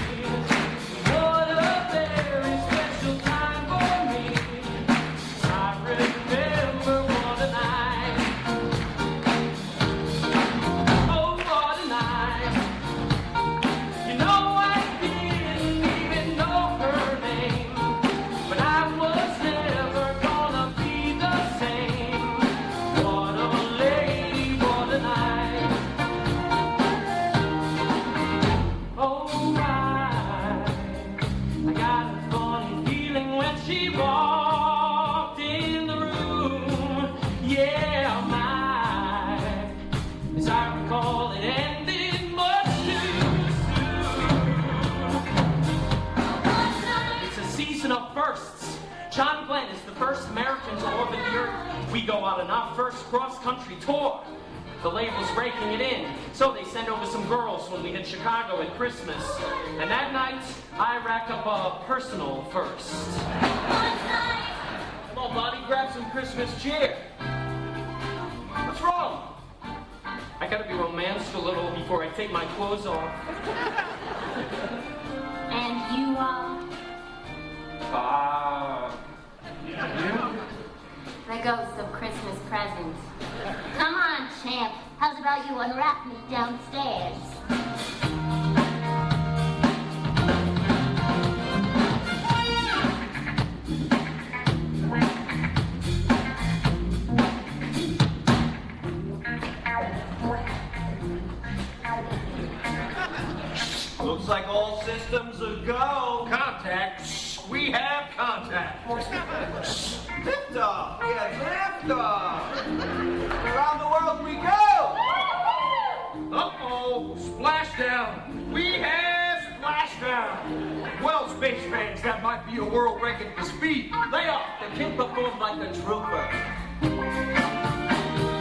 What a very special time for me. I remember what a night. Oh, what a night. You know, I didn't even know her name, but I was never gonna be the same. What a lady, what a night. Oh, I got a funny feeling when she walked in the room. Yeah, my, as I recall, it ended much too soon. It's a season of firsts. John Glenn is the first American to orbit the Earth. We go out on our first cross-country tour. The label's raking it in, so they send over some girls when we hit Chicago at Christmas. And that night, I rack up a personal first. Come on, Bobby, grab some Christmas cheer. What's wrong? I gotta be romanced a little before I take my clothes off. And you are? There goes some Christmas presents. Come on, champ. How's about you unwrap me downstairs? Looks like all systems are go. Contact. We have contact. Liftoff. We have liftoff. Around the world we go. Uh-oh. Splashdown. We have splashdown. Well, space fans, that might be a world record for speed. Lay off. The kid performed like a trooper.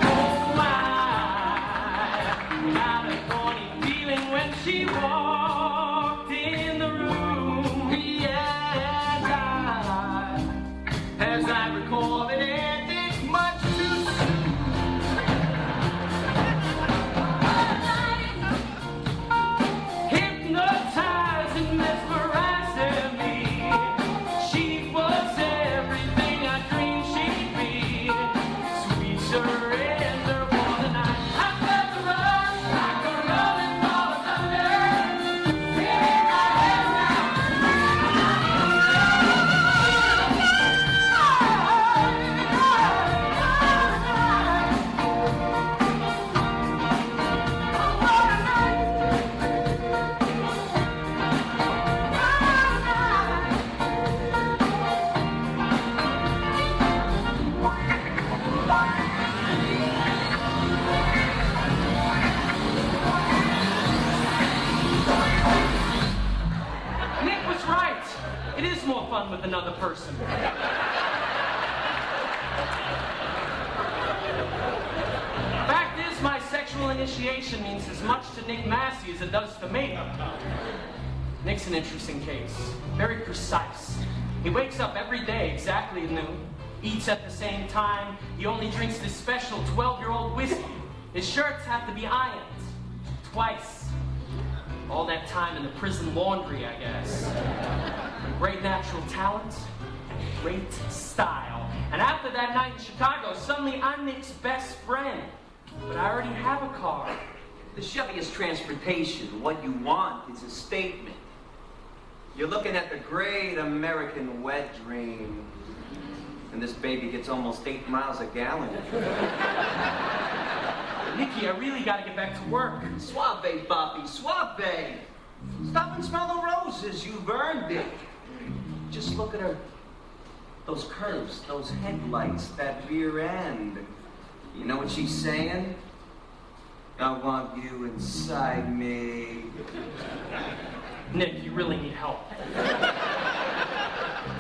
Oh, I got a funny feeling when she walked in the room. Yes, as I recall, it ended much too soon. Hypnotizing, mesmerizing me. She was everything I dreamed she'd be. Sweet surrender, what a night. I felt the rush like a rolling ball of thunder. Feeling my head Nick was right. It is more fun with another person. Fact is, my sexual initiation means as much to Nick Massey as it does to me. Nick's an interesting case. Very precise. He wakes up every day exactly at noon, eats at the same time. He only drinks this special 12-year-old whiskey. His shirts have to be ironed twice. All that time in the prison laundry, I guess. Great natural talent, great style. And after that night in Chicago, suddenly I'm Nick's best friend. But I already have a car. The Chevy is transportation. What you want is a statement. You're looking at the great American wet dream. And this baby gets almost 8 miles a gallon. Nicky, I really gotta get back to work. Suave, Bobby, suave. Stop and smell the roses. You've earned it. Just look at her. Those curves, those headlights, that rear end. You know what she's saying? I want you inside me. Nick, you really need help.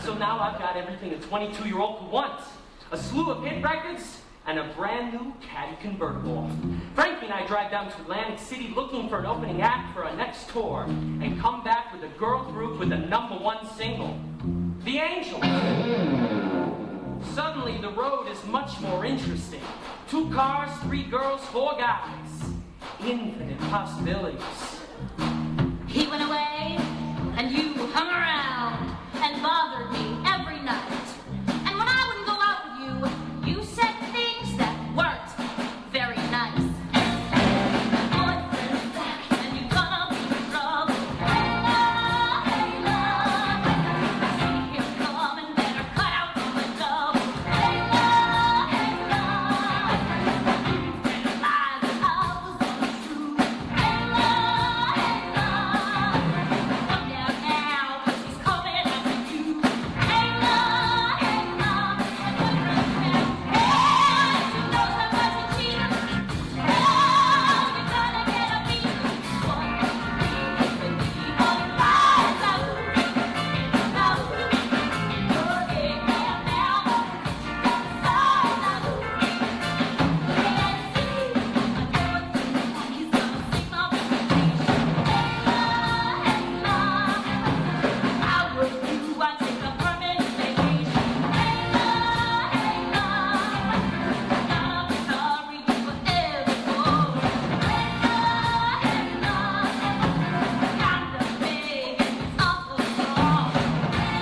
So now I've got everything a 22-year-old could want. A slew of hit records and a brand new Caddy convertible. Frankie and I drive down to Atlantic City looking for an opening act for our next tour and come back with a girl group with a #1 single, The Angels. Suddenly the road is much more interesting. 2 cars, 3 girls, 4 guys. Infinite possibilities. He went away, and you hung around and bothered me every night. And when I wouldn't go out with you, you said things that weren't very nice. Boyfriend's back, and you're gonna be in trouble. Hey, love, see him coming, better cut out from the double. Hey, love, lies that I was untrue. Hey, love, come down now, 'cause he's coming after you. Hey, love, boyfriend's back. Hey, you know that wasn't cheating. Oh, you're gonna get a beat. One, two, 3, all lies out. Now, go ahead, now, got a sign out. Can't see, I know it, he's gonna see my reputation. Hey, love, I would do, I'd take a permanent vacation. Hey, love, not be sorry you were ever born. Hey, love, kind of big and it's awful strong. Hey,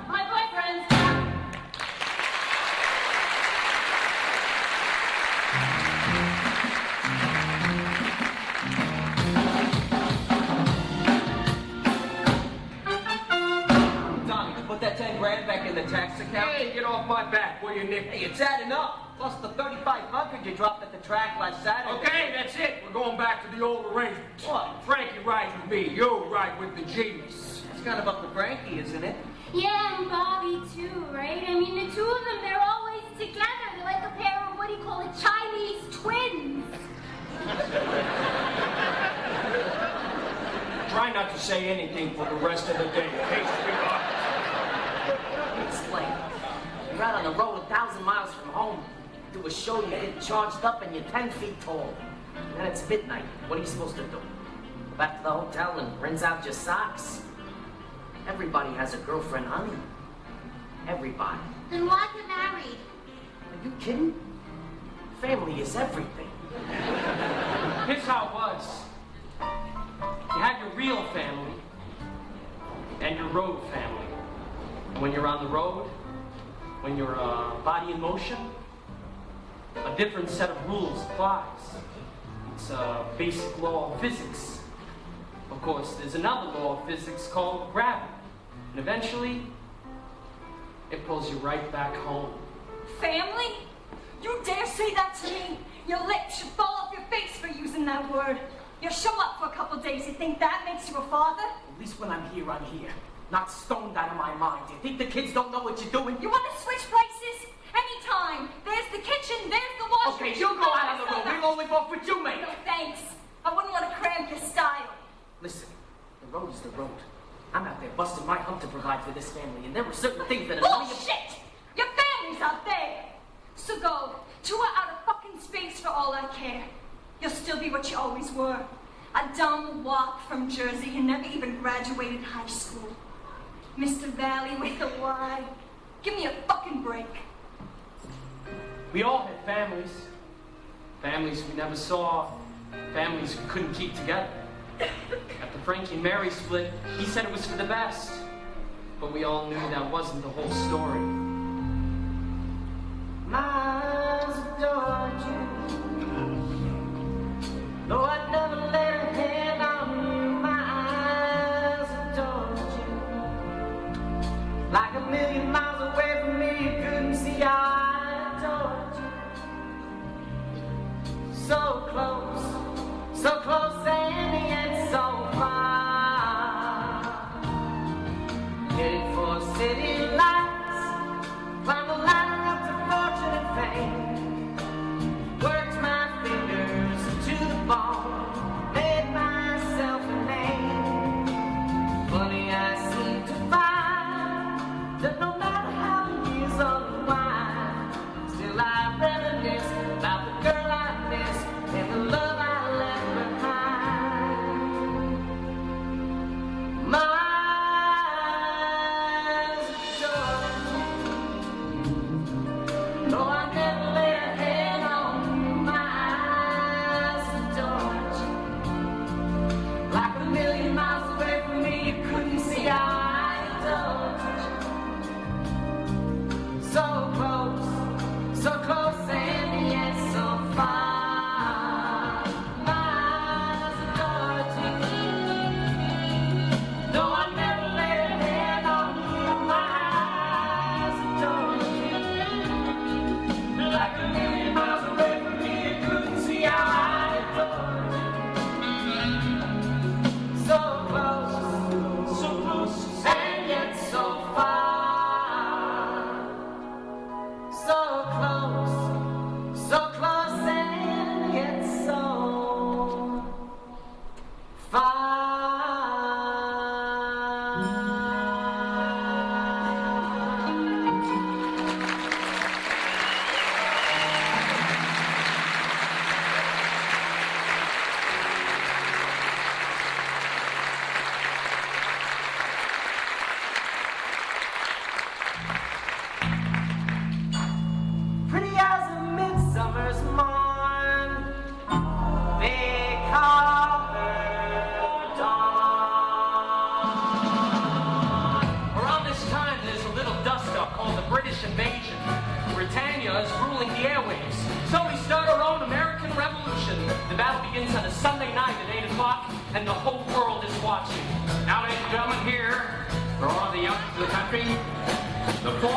my boyfriend's back. Tommy, put that 10 grand back in the tax account. Hey, get off my back, will you, Nick? Hey, it's adding up. Plus the 3,500 you dropped at the track last Saturday. Okay, that's it. We're going back to the old arrangement. What? Frankie rides with me. You ride with the genius. It's kind of up to Frankie, isn't it? Yeah, and Bobby too, right? I mean, the two of them, they're always together. They're like a pair of, what do you call it, Chinese twins. Try not to say anything for the rest of the day, okay, sweetheart? Explain. You're out on the road 1,000 miles from home. Do a show, you get charged up, and you're 10 feet tall. And then it's midnight. What are you supposed to do? Go back to the hotel and rinse out your socks? Everybody has a girlfriend, honey. Everybody. Then why get married? Are you kidding? Family is everything. Here's how it was. You had your real family and your road family. When you're on the road, when you're body in motion, a different set of rules applies. It's a basic law of physics. Of course, there's another law of physics called gravity. And eventually, it pulls you right back home. Family? You dare say that to me? Your lips should fall off your face for using that word. You show up for a couple days, you think that makes you a father? At least when I'm here, not stoned out of my mind. You think the kids don't know what you're doing? You want to switch places? Anytime. There's the kitchen, there's the washing Okay, machine. you go out on the road. We'll only go for you, mate. No, thanks. I wouldn't want to cramp your style. Listen, the road is the road. I'm out there busting my hump to provide for this family, and there are certain things that annoy you. Bullshit! Your family's out there. So go. Tour out of fucking space for all I care. You'll still be what you always were. A dumb wop from Jersey who never even graduated high school. Mr. Valley with a Y. Give me a fucking break. We all had families. Families we never saw. Families we couldn't keep together. After Frankie and Mary split, he said it was for the best. But we all knew that wasn't the whole story. My eyes adored you. Though I'd never laid a hand on you, my eyes adored you. Like a million miles away from me, you couldn't see how I adored you. So close and yet so far. Headed for city lights, climb the ladder up to fortune and fame. Worked my fingers to the bone, made myself a name. Funny I seem to find that no matter how the years unwind, still I reminisce about the girl I miss and the love I left behind. My eyes adore you. Though I never laid a hand on you, my eyes adored you. Like a million miles away from me, you couldn't see how I adored you. So close and yet so far. My eyes adored you. Though I never laid a hand on you, my eyes adored you. Like a million miles away from me, you couldn't see how I adored you. So close and yet so far. So close and yet so far. Pretty as a midsummer's morn, they call her dawn. Around this time, there's a little dust-up called the British Invasion. Britannia is ruling the airwaves. So we start our own American Revolution. The battle begins on a Sunday night at 8 o'clock, and the whole world is watching. Now, ladies and gentlemen, here, for all the young of the country, the 4 C's.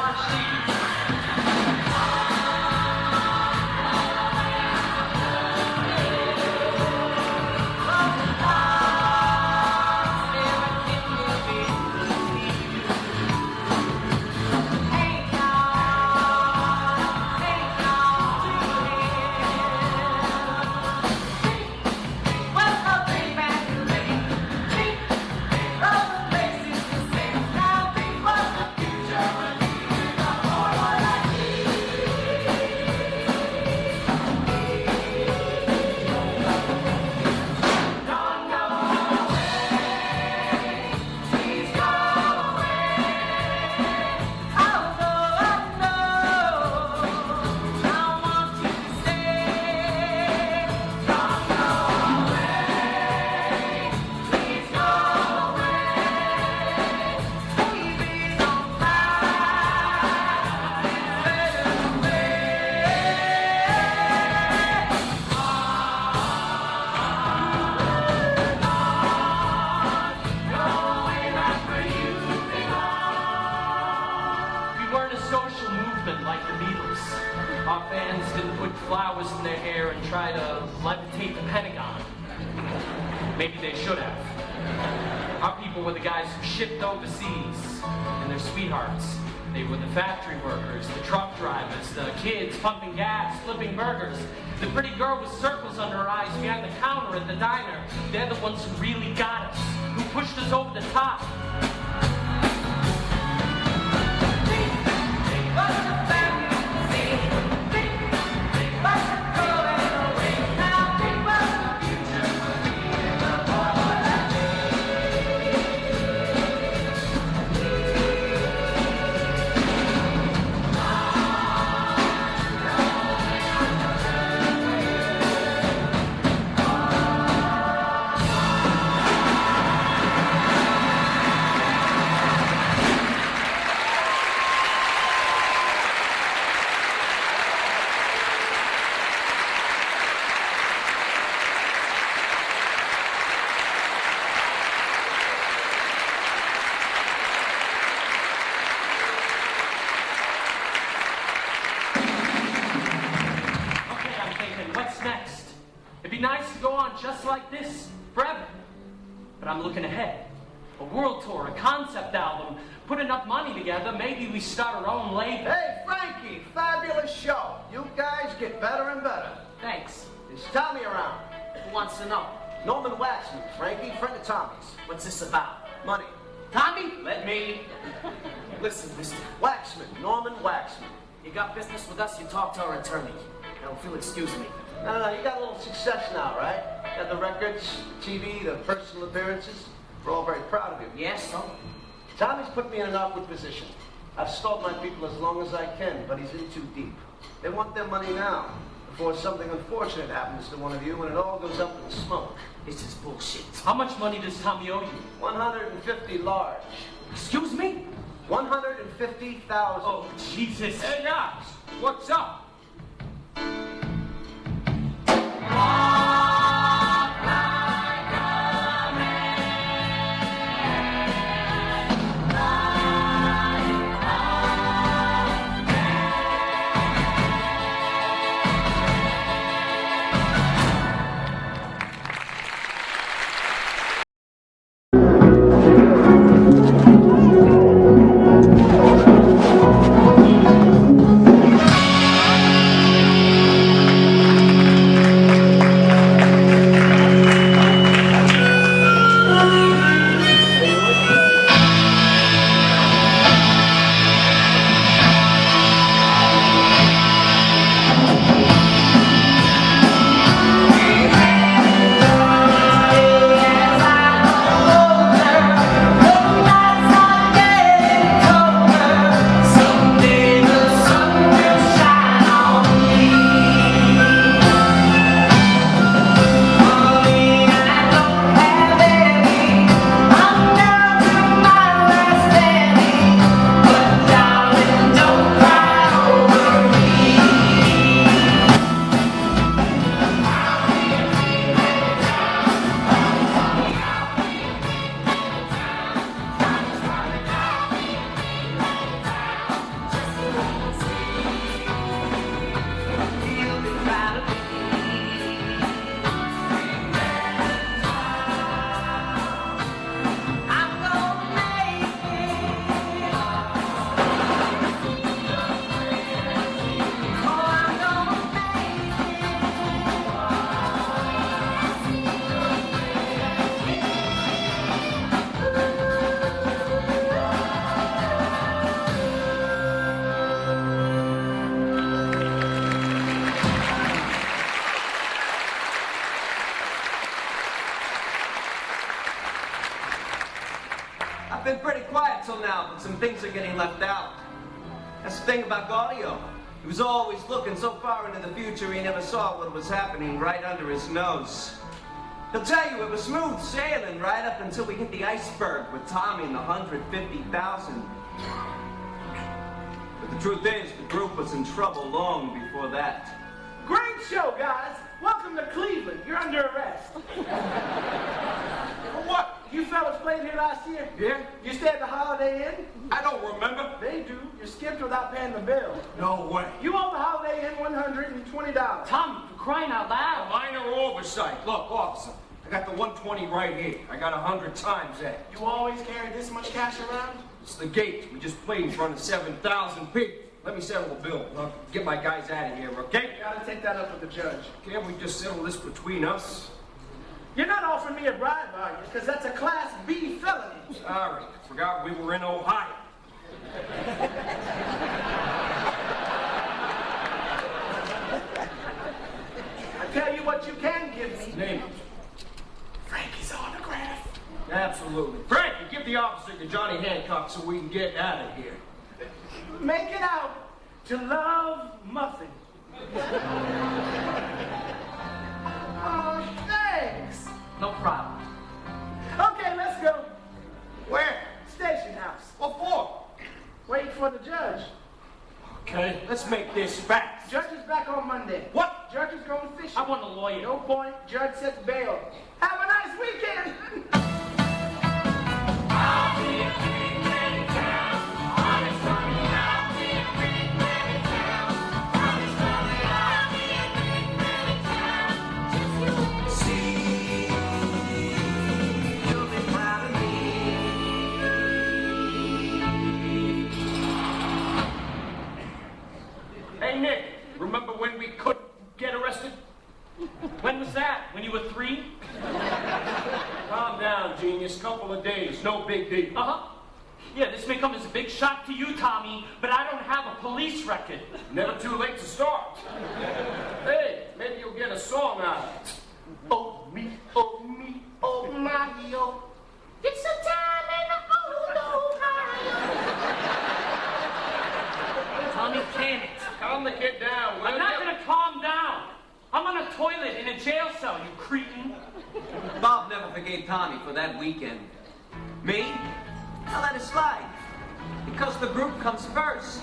Our fans didn't put flowers in their hair and try to levitate the Pentagon. Maybe they should have. Our people were the guys who shipped overseas, and their sweethearts. They were the factory workers, the truck drivers, the kids pumping gas, flipping burgers. The pretty girl with circles under her eyes behind the counter at the diner. They're the ones who really got us, who pushed us over the top. But the girl ain't awake now. It'd be nice to go on just like this, forever. But I'm looking ahead. A world tour, a concept album, put enough money together, maybe we start our own label. Hey, Frankie, fabulous show. You guys get better and better. Thanks. Is Tommy around? Who wants to know? Norman Waxman, Frankie, friend of Tommy's. What's this about? Money. Tommy, let me... Listen, mister. Waxman, Norman Waxman. You got business with us, you talk to our attorney. Now, if you'll excuse me. No, you got a little success now, right? You got the records, TV, the personal appearances. We're all very proud of you. Yes, so? Tommy's put me in an awkward position. I've stalled my people as long as I can, but he's in too deep. They want their money now, before something unfortunate happens to one of you and it all goes up in smoke. This is bullshit. How much money does Tommy owe you? 150 large. Excuse me? 150,000. Oh, Jesus. Hey, guys, what's up? I've been pretty quiet till now, but some things are getting left out. That's the thing about Gaudio. He was always looking so far into the future he never saw what was happening right under his nose. He'll tell you it was smooth sailing right up until we hit the iceberg with Tommy and the 150,000. But the truth is, the group was in trouble long before that. Great show, guys. Welcome to Cleveland. You're under arrest. For what? You fellas played here last year? Yeah? You stayed at the Holiday Inn? I don't remember. They do. You skipped without paying the bill. No way. You owe the Holiday Inn $120. Tommy, for crying out A loud. minor oversight. Look, officer, I got the 120 right here. I got 100 times that. You always carry this much cash around? It's the gate. We just played in front of 7,000 people. Let me settle the bill. I'll get my guys out of here, okay? You gotta take that up with the judge. Can't we just settle this between us? You're not offering me a bribe, are you? Because that's a Class B felony. Sorry, forgot we were in Ohio. I tell you what you can give me. Name it. Frankie's autograph. Absolutely. Frankie, give the officer to Johnny Hancock so we can get out of here. Make it out to Love Muffin. Oh, thanks. No problem. Okay, let's go. Where? Station house. What for? Wait for the judge. Okay, let's make this fast. Judge is back on Monday. What? Judge is going fishing. I want a lawyer. No point. Judge sets bail. Have a nice weekend. Just you Remember when we couldn't get arrested? When was that? When you were 3? Calm down, genius. Couple of days. No big deal. Uh-huh. Yeah, this may come as a big shock to you, Tommy, but I don't have a police record. Never too late to start. Hey, maybe you'll get a song out of it. Oh, me, oh, me, oh, Mario. It's a time in the old Ohio. Tommy, can it? Calm the kid down, will I'm not you? gonna calm down. I'm on a toilet in a jail cell, you cretin. Bob never forgave Tommy for that weekend. Me? I let it slide. Because the group comes first.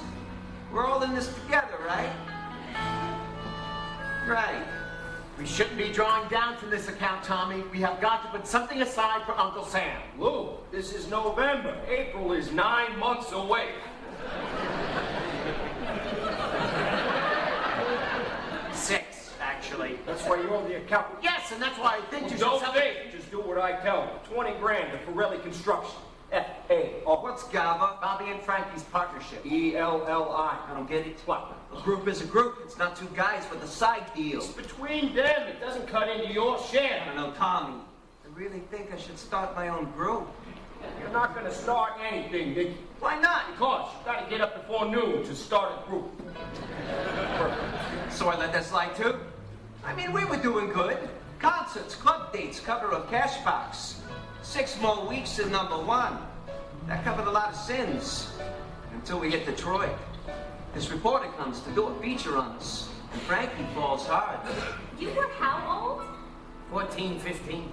We're all in this together, right? Right. We shouldn't be drawing down from this account, Tommy. We have got to put something aside for Uncle Sam. Lou, this is November. April is 9 months away. 6, actually. That's why you owe the accountant. Yes, and that's why I think you should Don't sell think. Just do what I tell you. 20 grand to Forelli Construction. F-A-R. What's GABA? Bobby and Frankie's partnership. E-L-L-I. I don't get it. What? A group is a group. It's not two guys with a side deal. It's between them. It doesn't cut into your share. I don't know, Tommy. I really think I should start my own group. You're not going to start anything, Nicky. Why not? Because you got to get up before noon to start a group. So I let that slide too? I mean, we were doing good. Concerts, club dates, cover of Cashbox. 6 more weeks in #1. That covered a lot of sins. Until we hit Detroit. This reporter comes to do a feature on us. And Frankie falls hard. You were how old? 14, 15.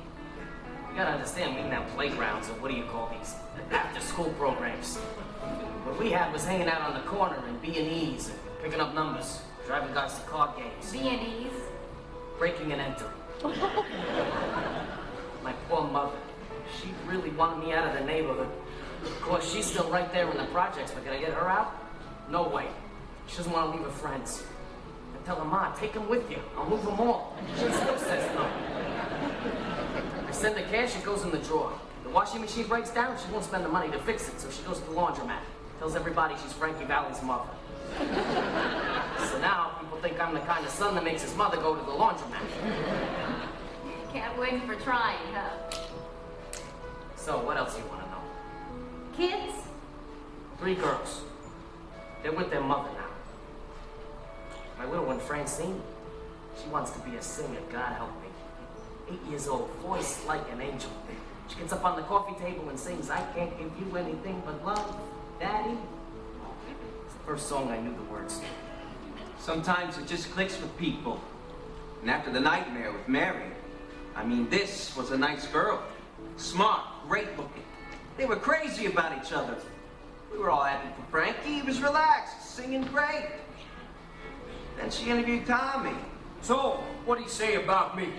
You gotta understand, we didn't have playgrounds or what do you call these? After-school programs. What we had was hanging out on the corner in B&Es and picking up numbers, driving guys to card games, B&Es. breaking and entering. My poor mother. She really wanted me out of the neighborhood. Of course, she's still right there in the projects, but can I get her out? No way. She doesn't want to leave her friends. I tell her, Ma, take them with you. I'll move them all. She still says no. I send the cash, it goes in the drawer. The washing machine breaks down, she won't spend the money to fix it, so she goes to the laundromat. Tells everybody she's Frankie Valley's mother. So now, people think I'm the kind of son that makes his mother go to the laundromat. Can't win for trying, huh? So, what else you want to know? Kids? 3 girls. They're with their mother now. My little one, Francine, she wants to be a singer, God help me. 8 years old, voice like an angel. She gets up on the coffee table and sings, I can't give you anything but love, Daddy. It's the first song I knew the words to. Sometimes it just clicks with people. And after the nightmare with Mary, I mean, this was a nice girl. Smart, great looking. They were crazy about each other. We were all happy for Frankie. He was relaxed, singing great. Then she interviewed Tommy. So, what'd he say about me?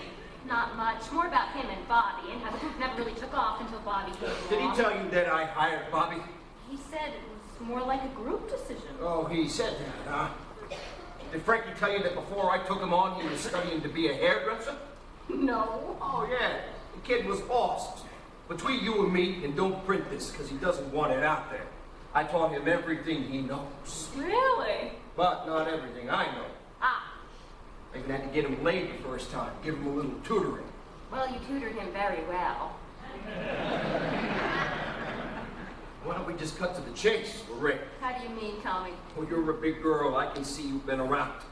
Not much. More about him and Bobby, and how the group never really took off until Bobby came along. Did he tell you that I hired Bobby? He said it was more like a group decision. Oh, he said that, huh? Did Frankie tell you that before I took him on, he was studying to be a hairdresser? No. Oh, yeah. The kid was awesome. Between you and me, and don't print this, because he doesn't want it out there, I taught him everything he knows. Really? But not everything I know. Ah. I even had to get him laid the first time, give him a little tutoring. Well, you tutored him very well. Why don't we just cut to the chase, Rick? How do you mean, Tommy? Well, you're a big girl. I can see you've been around.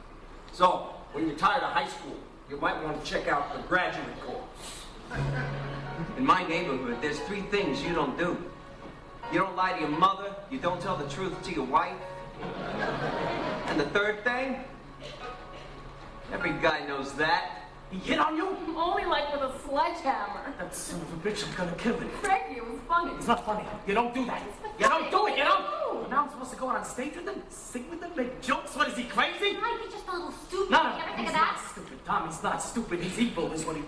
So, when you're tired of high school, you might want to check out the graduate course. In my neighborhood, there's 3 things you don't do. You don't lie to your mother, you don't tell the truth to your wife. And the 3rd thing? Every guy knows that. He hit on you? Only like with a sledgehammer. That son of a bitch, I'm gonna kill him. Frankie, it was funny. It's not funny. You don't do that. You don't do it, you don't. Now I'm supposed to go out on stage with him, sing with him, make jokes. What, is he crazy? He might be just a little stupid. No, You ever think he's of not that? stupid. Tommy's not stupid. He's evil, is what he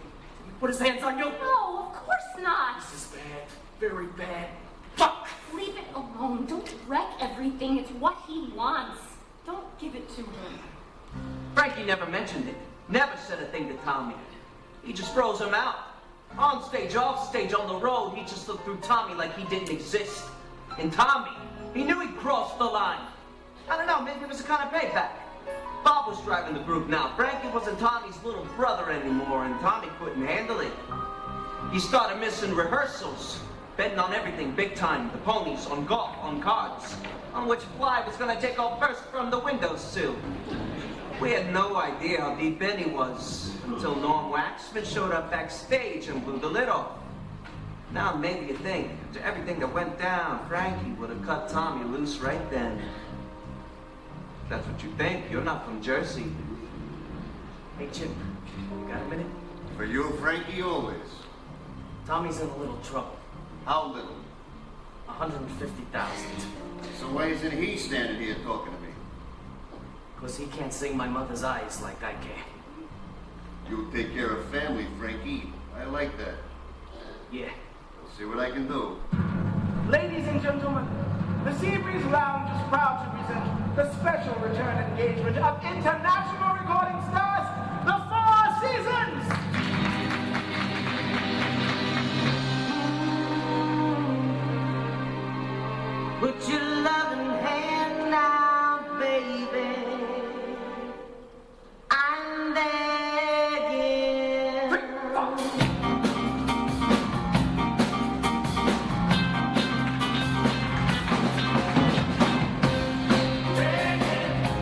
put his hands on you. No, of course not. This is bad. Very bad. Fuck! Leave it alone. Don't wreck everything. It's what he wants. Don't give it to him. Frankie never mentioned it. Never said a thing to Tommy. He just throws him out. On stage, off stage, on the road, he just looked through Tommy like he didn't exist. And Tommy, he knew he crossed the line. I don't know, maybe it was a kind of payback. Bob was driving the group now. Frankie wasn't Tommy's little brother anymore, and Tommy couldn't handle it. He started missing rehearsals, betting on everything big time. The ponies, on golf, on cards, on which fly was gonna take off first from the windowsill. We had no idea how deep in he was until Norm Waxman showed up backstage and blew the lid off. Now maybe you think, after everything that went down, Frankie would have cut Tommy loose right then. If that's what you think. You're not from Jersey. Hey, Chip, you got a minute? For you, Frankie, always. Tommy's in a little trouble. How little? 150,000. So why isn't he standing here talking to me? Because he can't sing my mother's eyes like I can. You take care of family, Frankie. I like that. Yeah. We'll see what I can do. Ladies and gentlemen, the Seabreeze Lounge is proud to present the special return engagement of international recording stars, the Four Seasons. Put your loving hand out, baby. I'm begging.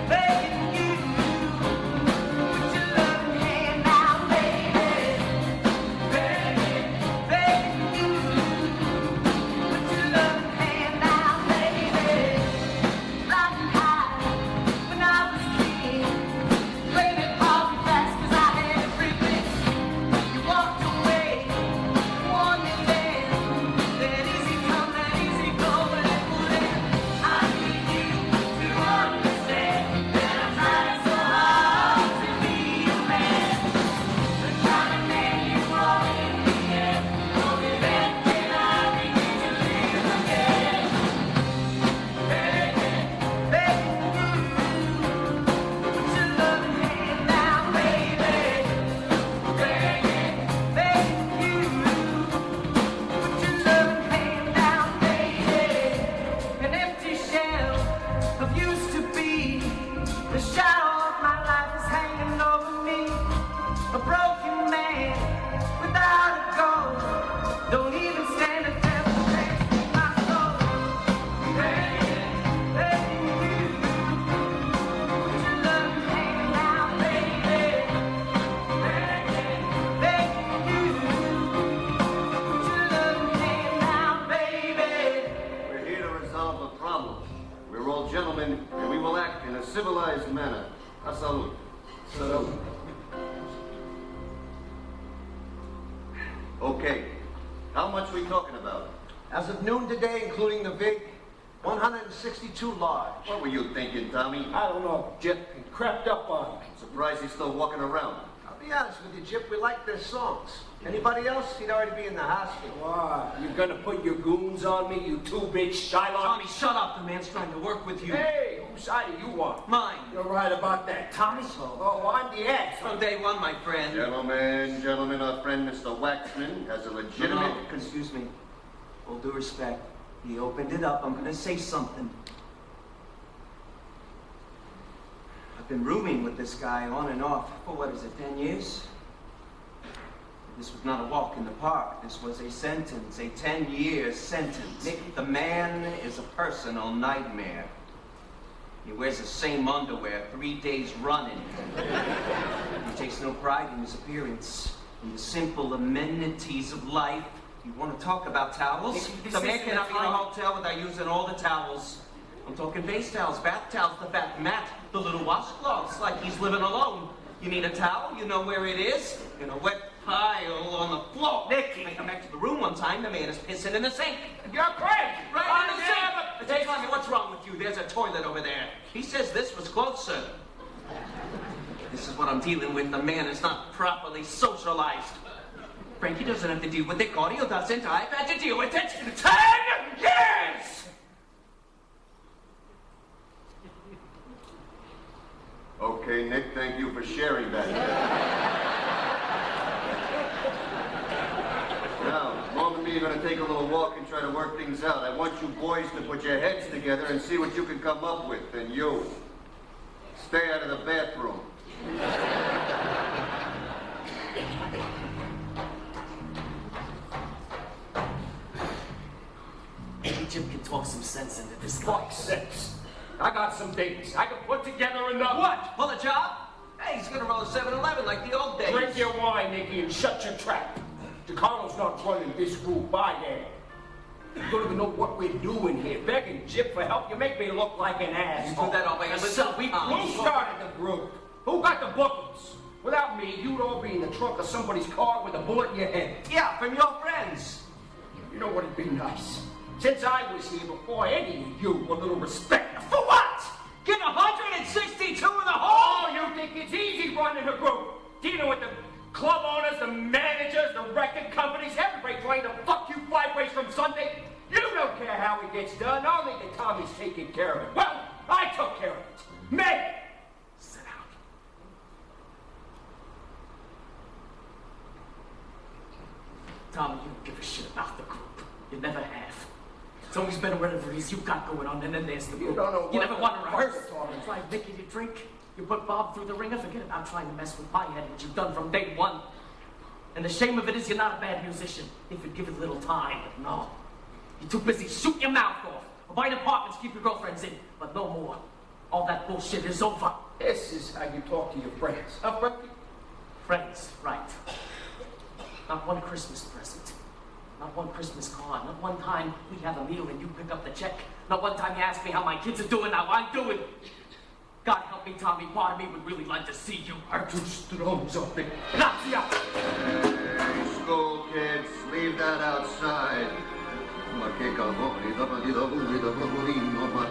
Begging you. Put your loving hand out, baby. Begging you. Put your loving hand out, baby. Riding high when I was king. Played it hard and fast 'cause I had everything. You walked away, warned me then. That easy come, that easy go, but it would end. I need you to understand that I'm trying so hard to be a man. I'm trying to make you fall in the end. Only then can I begin to live again. Begging you, put your loving hand out, baby. Begging you, put your loving hand out, baby. An empty shell of used to be. The shadow of my life is hanging over me. A broken man without a goal. Don't even stand a chance to take my soul. Begging you, put your loving hand out, baby. Begging you, put your loving hand out, baby. We're here to resolve a problem. We're all gentlemen, and we will act in a civilized manner. A salute. Salute. Okay. How much we talking about? As of noon today, including the big 162 large. What were you thinking, Tommy? I don't know, Jip. He crept up on me. Surprised he's still walking around. I'll be honest with you, Jip, we like their songs. Anybody else, he'd already be in the hospital. Why? You gonna put your goons on me, you two big Shylock? Tommy, shut up. The man's trying to work with you. Hey, whose side are you on? Mine. You're right about that, Tommy. Oh, I'm the ass. From day one, my friend. Gentlemen, our friend Mr. Waxman has a legitimate... No, excuse me. All due respect. He opened it up. I'm gonna say something. I've been rooming with this guy on and off for, what is it, 10 years? This was not a walk in the park. This was a sentence, a 10-year sentence. The man is a personal nightmare. He wears the same underwear 3 days running. He takes no pride in his appearance, in the simple amenities of life. You want to talk about towels? The man cannot be in a hotel without using all the towels. I'm talking face towels, bath towels, the bath mat, the little washcloths, like he's living alone. You need a towel, you know where it is, in a wet pile on the floor. Nicky. I come back to the room one time, the man is pissing in the sink. You're crazy. Right in the sink. Hey, Tommy, what's wrong with you? There's a toilet over there. He says this was closer. This is what I'm dealing with. The man is not properly socialized. Frankie doesn't have to deal with it. Claudio doesn't. I've had to deal with it 10 years! Okay, Nick, thank you for sharing that. Now, Mom and me are going to take a little walk and try to work things out. I want you boys to put your heads together and see what you can come up with. And you, Stay out of the bathroom. Maybe Jim can talk some sense into this guy. Fuck sense. I got some dates. I can put together enough. What? Pull a job? Hey, he's gonna roll a 7-Eleven like the old days. Drink your wine, Nicky, and shut your trap. DeCarlo's not running this group. I am. You don't even know what we're doing here. Begging Jip for help. You make me look like an ass. You do that all by yourself. Who started the group? Who got the bookings? Without me, you'd all be in the trunk of somebody's car with a bullet in your head. Yeah, from your friends. You know what'd be nice? Since I was here before any of you, a little respect. For what? Get 162 in the hole? Oh, you think it's easy running a group? Dealing with the club owners, the managers, the record companies, everybody trying to fuck you 5 ways from Sunday? You don't care how it gets done, only that Tommy's taking care of it. Well, I took care of it. Me! Sit down. Tommy, you don't give a shit about the group. You never have. It's always been whatever it is you got going on, and then there's the group. You don't know You what never the want to fuck rehearse. you're talking about. Try Vicky to drink. You put Bob through the ringer. Forget about trying to mess with my head, which you've done from day one. And the shame of it is you're not a bad musician. If you'd give it a little time, but no. You're too busy shooting your mouth off. Or buying apartments, keep your girlfriends in, but no more. All that bullshit is over. This is how you talk to your friends. Huh, Frankie? Friends, right. Not one Christmas present. Not one Christmas card. Not one time we have a meal and you pick up the check. Not one time you ask me how my kids are doing, how I'm doing. God help me, Tommy. Part of me would really like to see you hurt. Two strolls up in. Grazie. Hey, school kids, leave that outside. Ma che cavoli, ma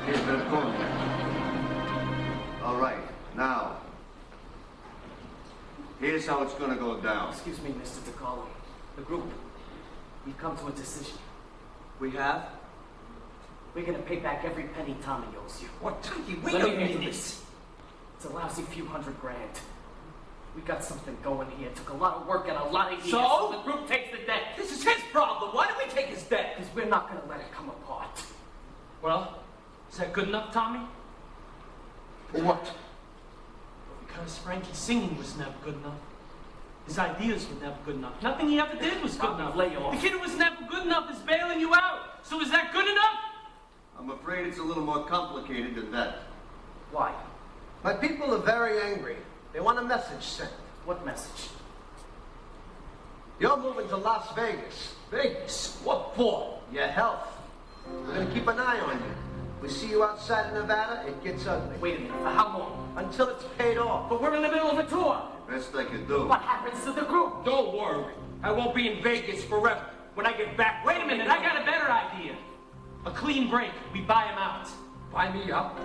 che vergogna. All right, now, here's how it's gonna go down. Excuse me, Mr. DeCarlo. The group, we've come to a decision. We have? We're gonna pay back every penny Tommy owes you. What, Tommy? Wait Let a me minute. do this. It's a lousy few $100,000. We got something going here. It took a lot of work and a lot of years. So? The group takes the debt. This is his problem. Why don't we take his debt? Because we're not gonna let it come apart. Well, is that good enough, Tommy? For what? Because Frankie's singing was never good enough. His ideas were never good enough. Nothing he ever did was good enough. Lay off. The kid who was never good enough is bailing you out. So is that good enough? I'm afraid it's a little more complicated than that. Why? My people are very angry. They want a message sent. What message? You're moving to Las Vegas. Vegas? What for? Your health. We're gonna keep an eye on you. We see you outside of Nevada, it gets ugly. Wait a minute, for how long? Until it's paid off. But we're in the middle of a tour. Best I could do. What happens to the group? Don't worry. I won't be in Vegas forever. When I get back... Wait a minute, I got a better idea. A clean break. We buy him out. Buy me out?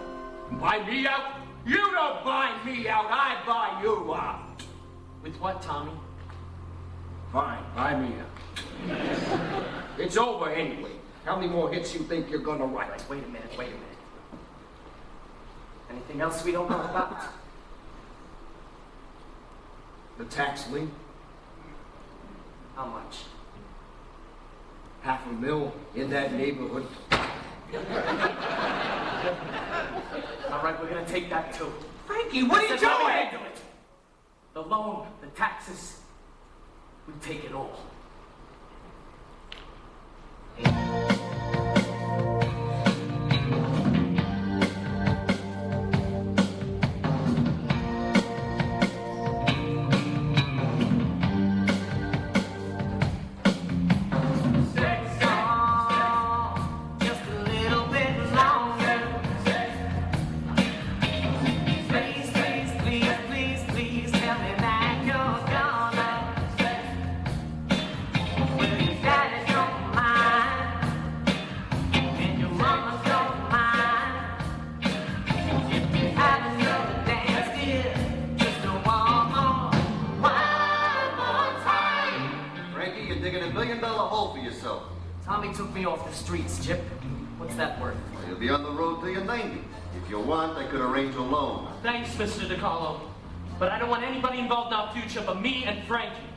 Buy me out? You don't buy me out. I buy you out. With what, Tommy? Fine, buy me out. It's over anyway. How many more hits you think you're gonna write? Right, wait a minute. Anything else we don't know about? The tax lien? How much? $500,000 in that neighborhood. All right, we're gonna take that too. Frankie, what are you That's how we're doing? gonna do it. The loan, the taxes, we take it all. Just a little bit longer. Please, please, please, please, please tell me that you're gonna. Well, your daddy don't mind, and your mama don't mind. If you have another dance, dear, just one more time. Frankie, you're digging $1 million hole for yourself. Tommy took me off the streets, Chip. What's that worth? Well, you'll be on the road till you're 90. If you want, I could arrange a loan. Thanks, Mr. DeCarlo. But I don't want anybody involved in our future but me and Frankie.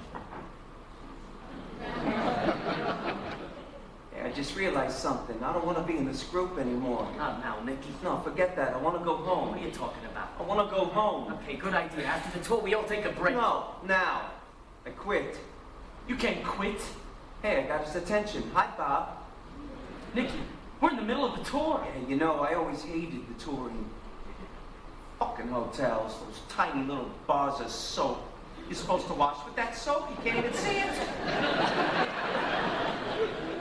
Yeah, just realized something. I don't want to be in this group anymore. Not now, Nicky. No, forget that. I want to go home. What are you talking about? I want to go home. Okay, good idea. After the tour, we all take a break. No, now. I quit. You can't quit. Hey, I got his attention. Hi, Bob. Nicky, we're in the middle of the tour. Hey, you know, I always hated the touring. Fucking hotels, those tiny little bars of soap. You're supposed to wash with that soap? You can't even see it.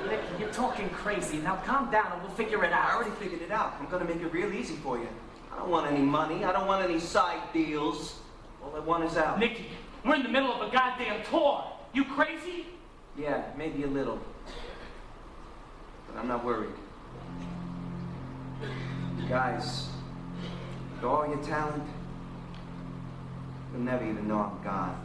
Nicky, you're talking crazy. Now calm down and we'll figure it out. I already figured it out. I'm gonna make it real easy for you. I don't want any money. I don't want any side deals. All I want is out. Nicky, we're in the middle of a goddamn tour. You crazy? Yeah, maybe a little. But I'm not worried. Guys, with all your talent, you'll never even know I'm God.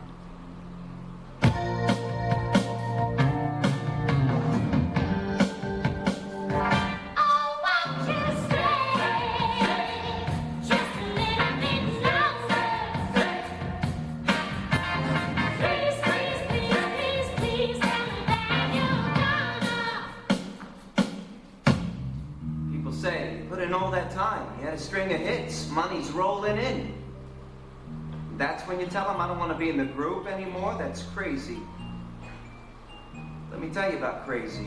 All that time. He had a string of hits. Money's rolling in. That's when you tell him I don't want to be in the group anymore? That's crazy. Let me tell you about crazy.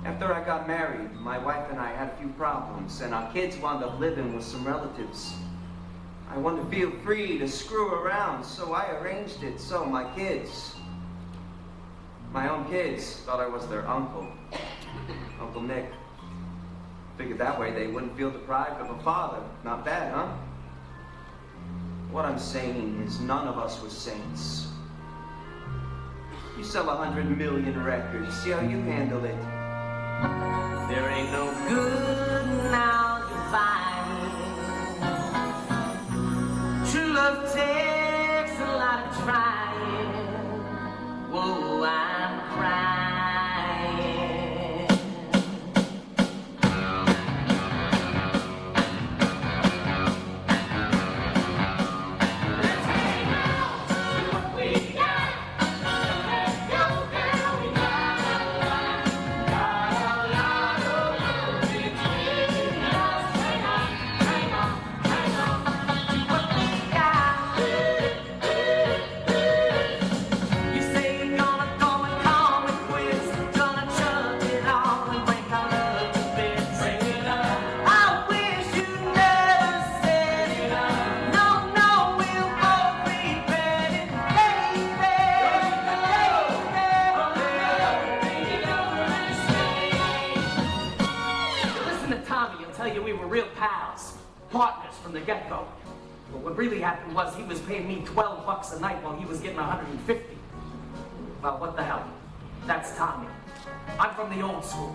After I got married, my wife and I had a few problems, and our kids wound up living with some relatives. I wanted to feel free to screw around, so I arranged it so my kids, my own kids, thought I was their uncle, Uncle Nick. Figured that way they wouldn't feel deprived of a father. Not bad, huh? What I'm saying is none of us were saints. You sell 100 million records. See how you handle it. There ain't no good now you find. True love takes a lot of trying. Whoa, I'm crying. Partners from the get-go. But what really happened was he was paying me $12 a night while he was getting 150. Well, what the hell? That's Tommy. I'm from the old school.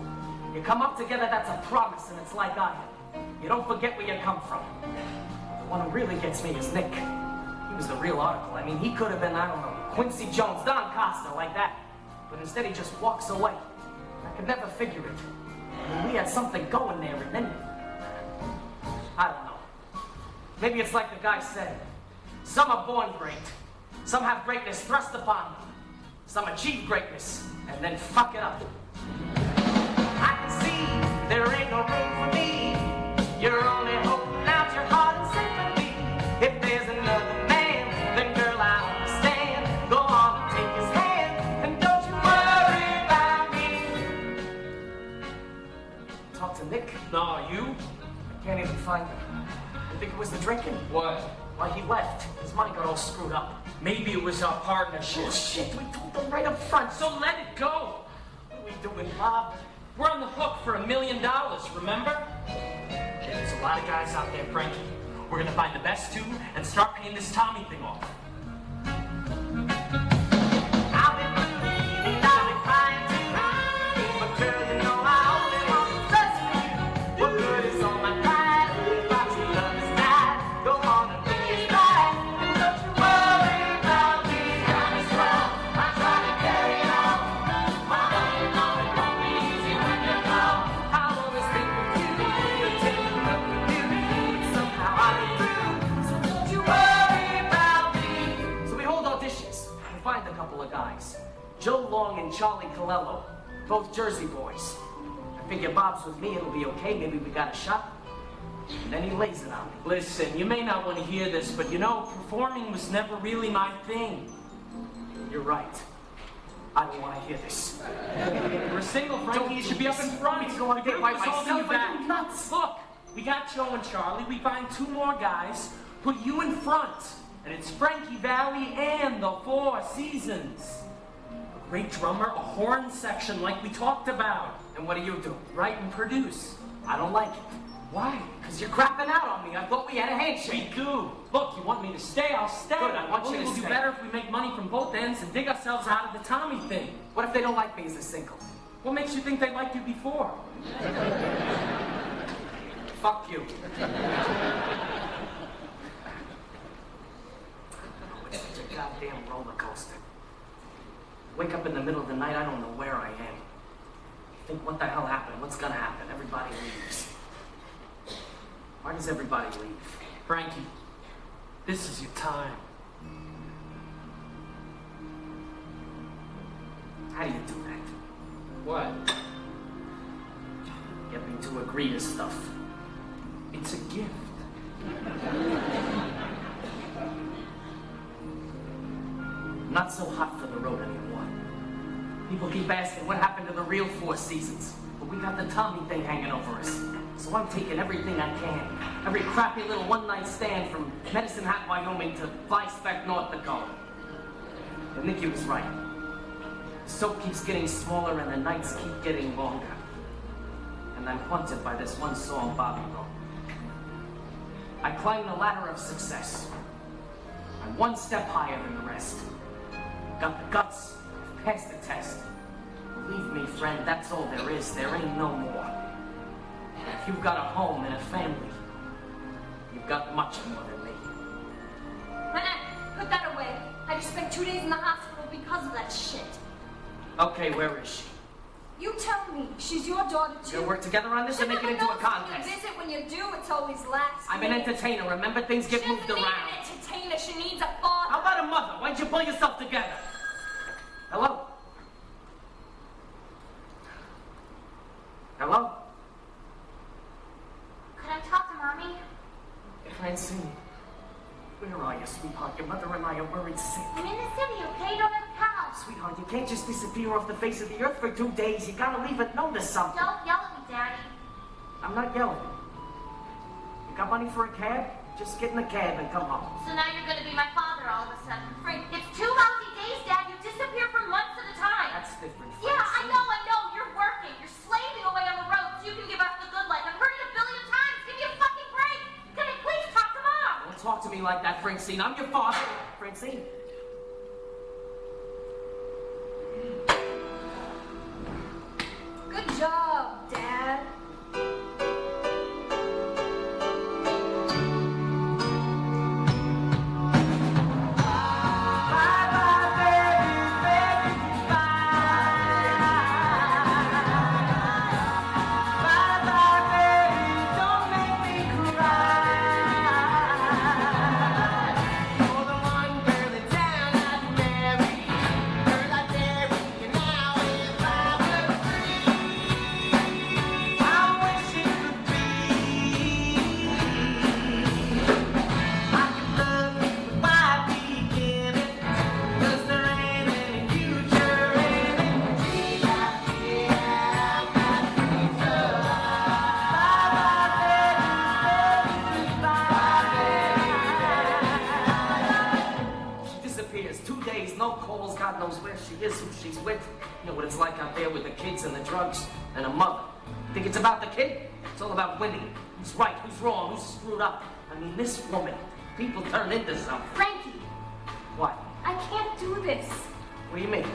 You come up together, that's a promise, and it's like I am. You don't forget where you come from. The one who really gets me is Nick. He was the real article. I mean, he could have been, I don't know, Quincy Jones, Don Costa, like that. But instead he just walks away. I could never figure it. I mean, we had something going there, and then... I don't know. Maybe it's like the guy said. Some are born great. Some have greatness thrust upon them. Some achieve greatness and then fuck it up. I can see there ain't no room for me. You're only holding out your heart and sympathy. If there's another man, then girl, I understand. Go on and take his hand, and don't you worry about me. Talk to Nick? No, you? Can't even find him. I think it was the drinking. What? Why, he left. His mind got all screwed up. Maybe it was our partnership. Bullshit, we told them right up front. So let it go. What are we doing, Bob? We're on the hook for $1 million, remember? There's a lot of guys out there, Frankie. We're gonna find the best two and start paying this Tommy thing off. I'll be blue and I'll be crying too. But girl, you know I only want the best for you. What good is all my pride? About your love is died. Go on and bring it back. And don't you worry about me. I'm strong. I try to carry on. Mama, you know it won't be easy when you're gone. I always think of you. The tender look of you. But somehow I get through. So don't you worry about me. So we hold auditions. We find a couple of guys. Joe Long and Charlie Colello. Both Jersey boys. I figure Bob's with me, it'll be okay. Maybe we got a shot. And then he lays it on me. Listen, you may not want to hear this, but you know, performing was never really my thing. You're right. I don't want to hear this. You're a single, Frankie. You should be up in front. It's going to get by myself. Are you nuts? Look, we got Joe and Charlie. We find 2 more guys. Put you in front. And it's Frankie Valli and the 4 Seasons. A great drummer, a horn section like we talked about. And what do you do? Write and produce. I don't like it. Why? Because you're crapping out on me. I thought we had a handshake. We do. Look, you want me to stay? I'll stay. Good, I want you to We'll do stay. better if we make money from both ends and dig ourselves out of the Tommy thing. What if they don't like me as a single? What makes you think they liked you before? Fuck you. It's such a goddamn roller coaster. Wake up in the middle of the night, I don't know where I am. Think, what the hell happened? What's gonna happen? Everybody leaves. Why does everybody leave? Frankie, this is your time. How do you do that? What? Get me to agree to stuff. It's a gift. Not so hot for the road anymore. People keep asking what happened to the real 4 Seasons. But we got the Tommy thing hanging over us. So I'm taking everything I can. Every crappy little one-night stand from Medicine Hat, Wyoming to Flagstaff, North Dakota. And Nicky was right. The soap keeps getting smaller and the nights keep getting longer. And I'm haunted by this one song Bobby wrote. I climb the ladder of success. I'm one step higher than the rest. Got the guts, passed the test. Believe me, friend, that's all there is. There ain't no more. If you've got a home and a family, you've got much more than me. Put that away. I just spent 2 days in the hospital because of that shit. Okay, where is she? You tell me. She's your daughter, too. We're gonna work together on this and make it into a contest. When you visit, when you do, it's always last. I'm an entertainer. Remember, things get moved around. She doesn't need an entertainer. She needs a father. How about a mother? Why'd you pull yourself together? Hello? Hello? Could I talk to Mommy? Francine, where are you, sweetheart? Your mother and I are worried sick. I'm in the city, okay? Don't have a house. Sweetheart, you can't just disappear off the face of the earth for 2 days. You gotta leave it known to something. Don't yell at me, Daddy. I'm not yelling. You got money for a cab? Just get in the cab and come home. So now you're gonna be my father all of a sudden. Frank, it's 2 lousy days, Dad. You disappear for months at a time. That's different, Yeah, I Francine. know. You're working. You're slaving away on the road so you can give us the good life. I've heard it a billion times. Give me a fucking break. Can I please talk to Mom? Don't talk to me like that, Francine. I'm your father. Francine. Good job, Dad. God knows where she is, who she's with. You know what it's like out there with the kids and the drugs and a mother. Think it's about the kid? It's all about winning. Who's right, who's wrong, who's screwed up. I mean, this woman, people turn into something. Frankie, What? I can't do this. What do you mean?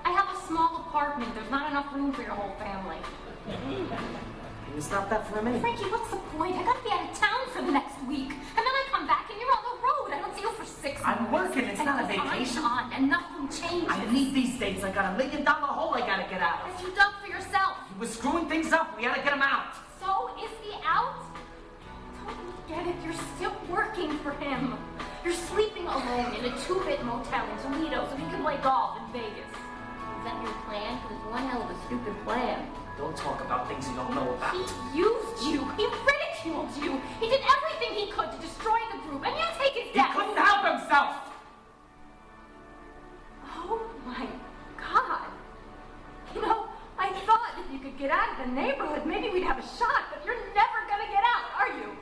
I have a small apartment. There's not enough room for your whole family. Can you stop that for a minute? Frankie, what's the point? I gotta be out of town for the next week. And then I come back and you're on the road. I don't see you for 6 months. I'm working, it's And not a it goes vacation. On and nothing changes. I need these dates. I got $1 million hole I gotta get out of. As you dug for yourself. He was screwing things up. We had to get him out. So is he out? Don't get it. You're still working for him. You're sleeping alone in a 2-bit motel in Toledo so he can play golf in Vegas. Is that your plan? Because it's one hell of a stupid plan. Don't talk about things you don't know about. He used you. He ridiculed you. He did everything he could to destroy the group, and you take his death. He couldn't help himself! Oh my God. You know, I thought if you could get out of the neighborhood, maybe we'd have a shot, but you're never gonna get out, are you?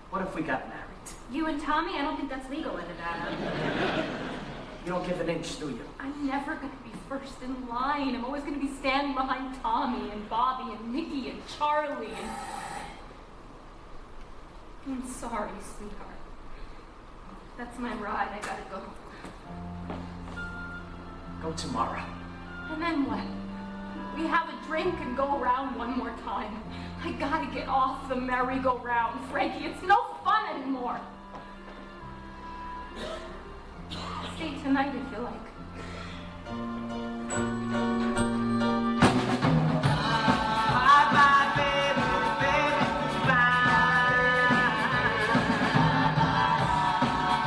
What if we got married? You and Tommy? I don't think that's legal in Nevada. You don't give an inch, do you? I'm never gonna be first in line. I'm always gonna be standing behind Tommy and Bobby and Mickey and Charlie and... I'm sorry, sweetheart. That's my ride. I gotta go. Go tomorrow. And then what? We have a drink and go around one more time. I gotta get off the merry-go-round, Frankie. It's no fun anymore. Stay tonight if you like. Bye-bye, baby, baby, goodbye.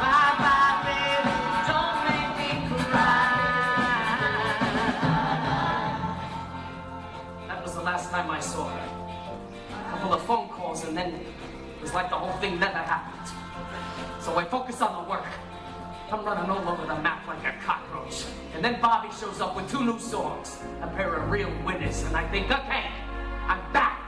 Bye-bye, baby, don't make me cry. That was the last time I saw her. A couple of phone calls and then it was like the whole thing never happened. So I focus on the work. I'm running all over the map like a cockroach. And then Bobby shows up with 2 new songs. A pair of real winners. And I think, okay, I'm back.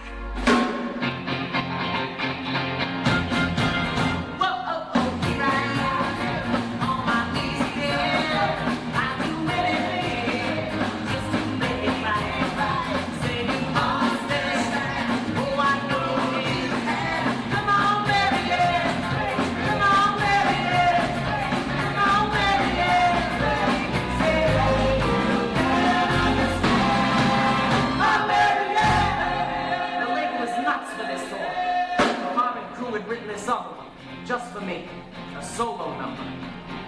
Whoa, oh, oh, here I am, on my knees again. I do anything just to make it right. Singing all this, oh, I know it. Come on, Marianne, come on, Marianne, come on, Marianne. Say, hey, you can understand. Oh, Marianne. The label is nuts for this song. The Mob and crew had written this other one, just for me. A solo number.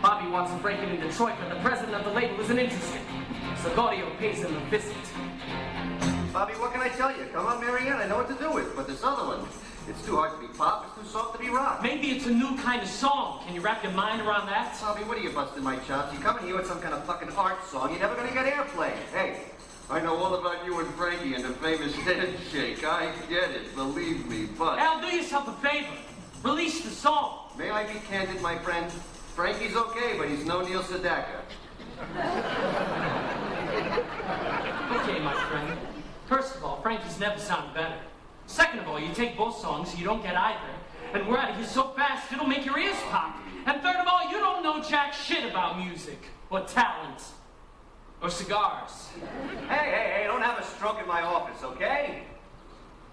Bobby wants to break it in Detroit, but the president of the label isn't interested. So Gaudio pays him a visit. Bobby, what can I tell you? Come on, Marianne, I know what to do with. But this other one, it's too hard to be pop, it's too soft to be rock. Maybe it's a new kind of song. Can you wrap your mind around that? Bobby, what are you busting my chops? You come in here with some kind of fucking art song, you're never gonna get airplay. Hey, I know all about you and Frankie and the famous handshake. I get it, believe me, but... Al, do yourself a favor. Release the song. May I be candid, my friend? Frankie's okay, but he's no Neil Sedaka. Okay, my friend. First of all, Frankie's never sounded better. Second of all, you take both songs, you don't get either. And we're out of here so fast, it'll make your ears pop. And third of all, you don't know jack shit about music. Or talent. Or cigars. Hey, don't have a stroke in my office, okay?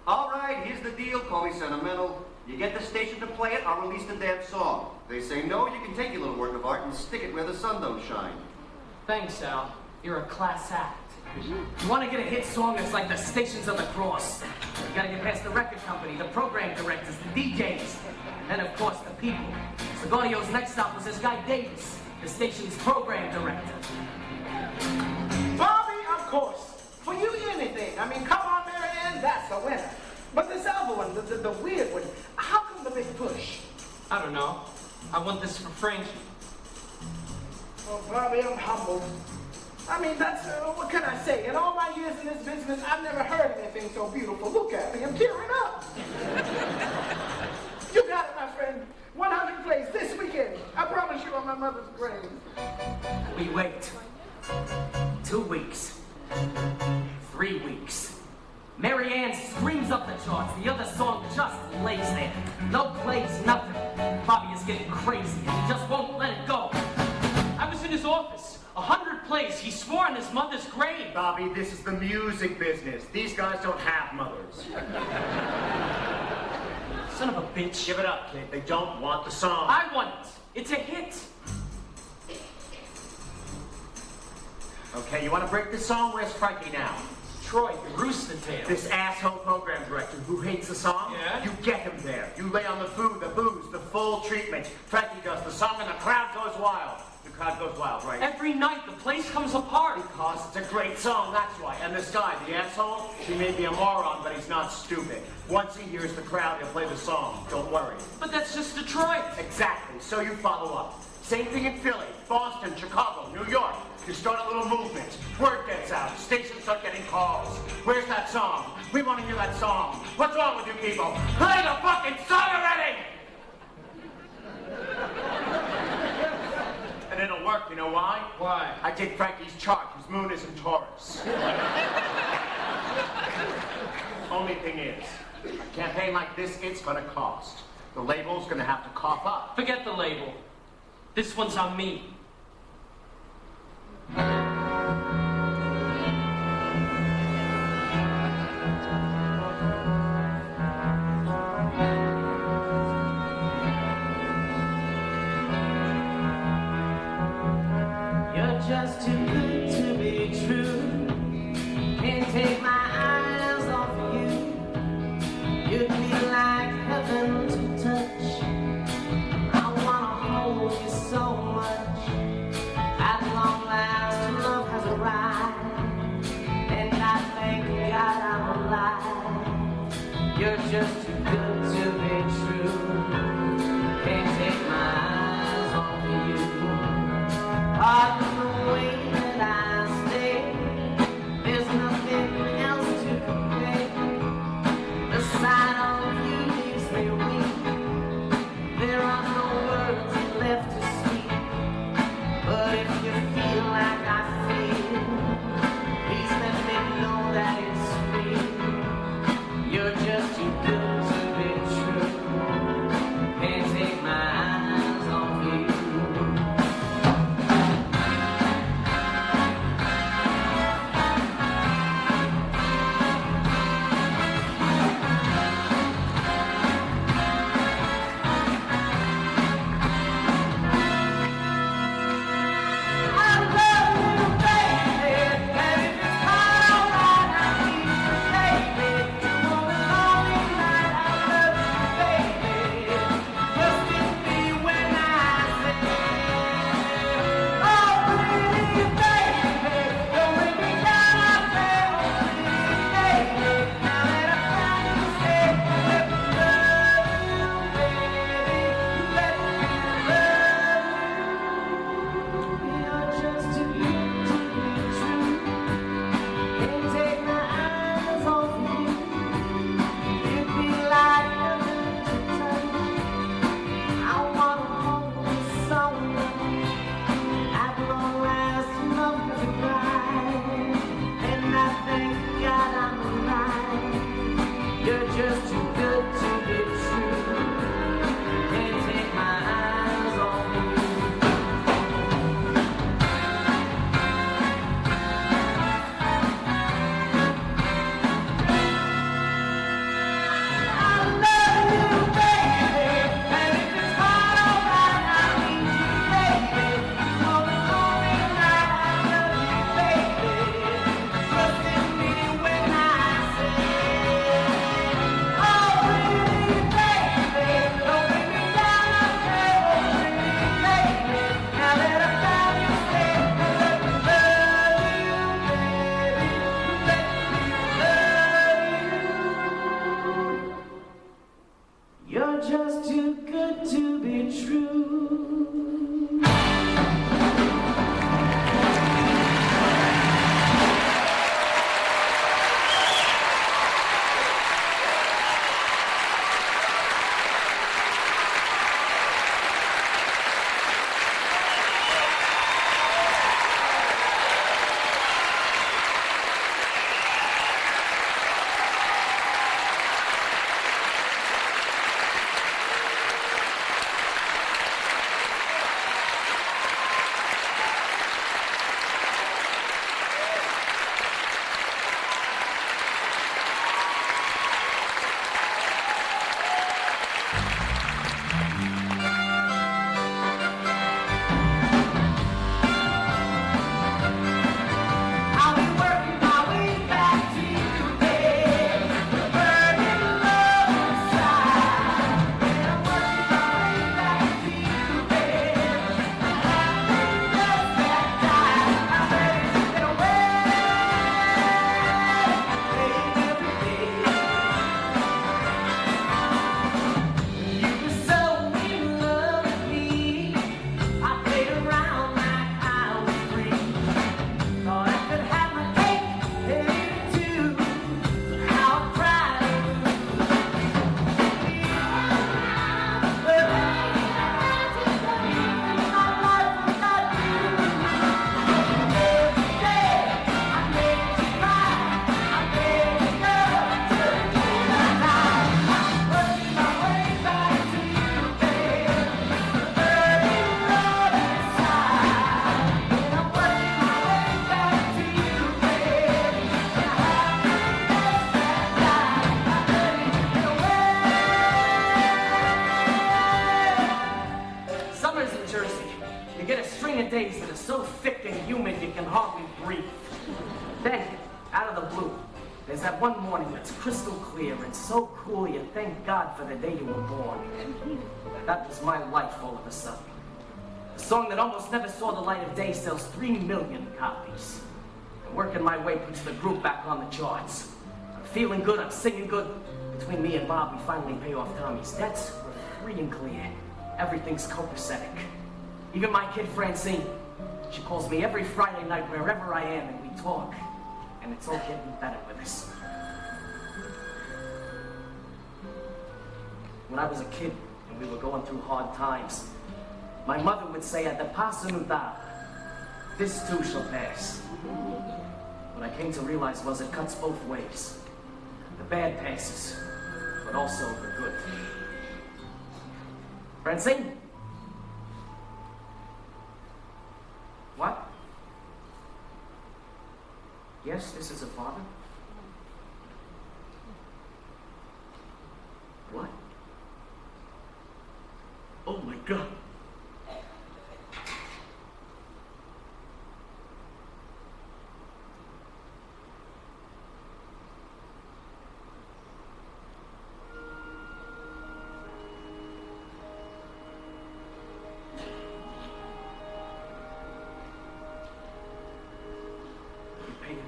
All right, here's the deal. Call me sentimental. You get the station to play it, I'll release the damn song. They say no, you can take your little work of art and stick it where the sun don't shine. Thanks, Al. You're a class act. You want to get a hit song that's like the Stations of the Cross. You gotta get past the record company, the program directors, the DJs, and then of course the people. So Gaudio's next stop was this guy Davis, the station's program director. Bobby, of course. For you, anything. I mean, come on, Marianne, that's a winner. But this other one, the weird one, how come the big push? I don't know. I want this for Frankie. Well, Bobby, I'm humbled. I mean, that's, what can I say? In all my years in this business, I've never heard anything so beautiful. Look at me, I'm tearing up. You got it, my friend. 100 plays this weekend. I promise you on my mother's grave. We wait. 2 weeks. 3 weeks. Marianne screams up the charts. The other song just lays there. No plays, nothing. Bobby is getting crazy and he just won't let it go. I was in his office. 100 plays. He swore on his mother's grave. Bobby, this is the music business. These guys don't have mothers. Son of a bitch. Give it up, kid. They don't want the song. I want it. It's a hit. Okay, you want to break this song? Where's Frankie now? Troy, the rooster tail. This asshole program director who hates the song? Yeah? You get him there. You lay on the food, the booze, the full treatment. Frankie does the song and the crowd goes wild. The crowd goes wild, right? Every night the place comes apart. Because it's a great song, that's why. And this guy, the asshole, he may be a moron, but he's not stupid. Once he hears the crowd, he'll play the song. Don't worry. But that's just Detroit. Exactly. So you follow up. Same thing in Philly, Boston, Chicago, New York. You start a little movement. work, you know why? Why? I did Frankie's chart. His moon is in Taurus. Only thing is, a campaign like this, it's gonna cost. The label's gonna have to cough up. Forget the label. This one's on me. You're just too good to be true. Can't take my eyes off of you. You'd be like heaven to touch. I wanna hold you so much. At long last, love has arrived, and I thank God I'm alive. You're just too good to be true. Can't take my eyes off of you. Pardon the way that I stay. There's nothing else to compare. The sight of you leaves me weak. There are no words left to speak. But if you feel like I feel, please let me know that it's real. You're just too good to be true. Can't take my eyes off you. clear days that are so thick and humid you can hardly breathe. Then, out of the blue, there's that one morning that's crystal clear and so cool you thank God for the day you were born. That was my life all of a sudden. A song that almost never saw the light of day sells 3 million copies. And working my way puts the group back on the charts. I'm feeling good, I'm singing good. Between me and Bob, we finally pay off Tommy's debts. We're free and clear. Everything's copacetic. Even my kid Francine, she calls me every Friday night wherever I am and we talk. And it's all getting better with us. When I was a kid and we were going through hard times, my mother would say, "At the pass this too shall pass." What I came to realize was it cuts both ways. The bad passes, but also the good. Francine? What? Yes, this is a father? What? Oh my God.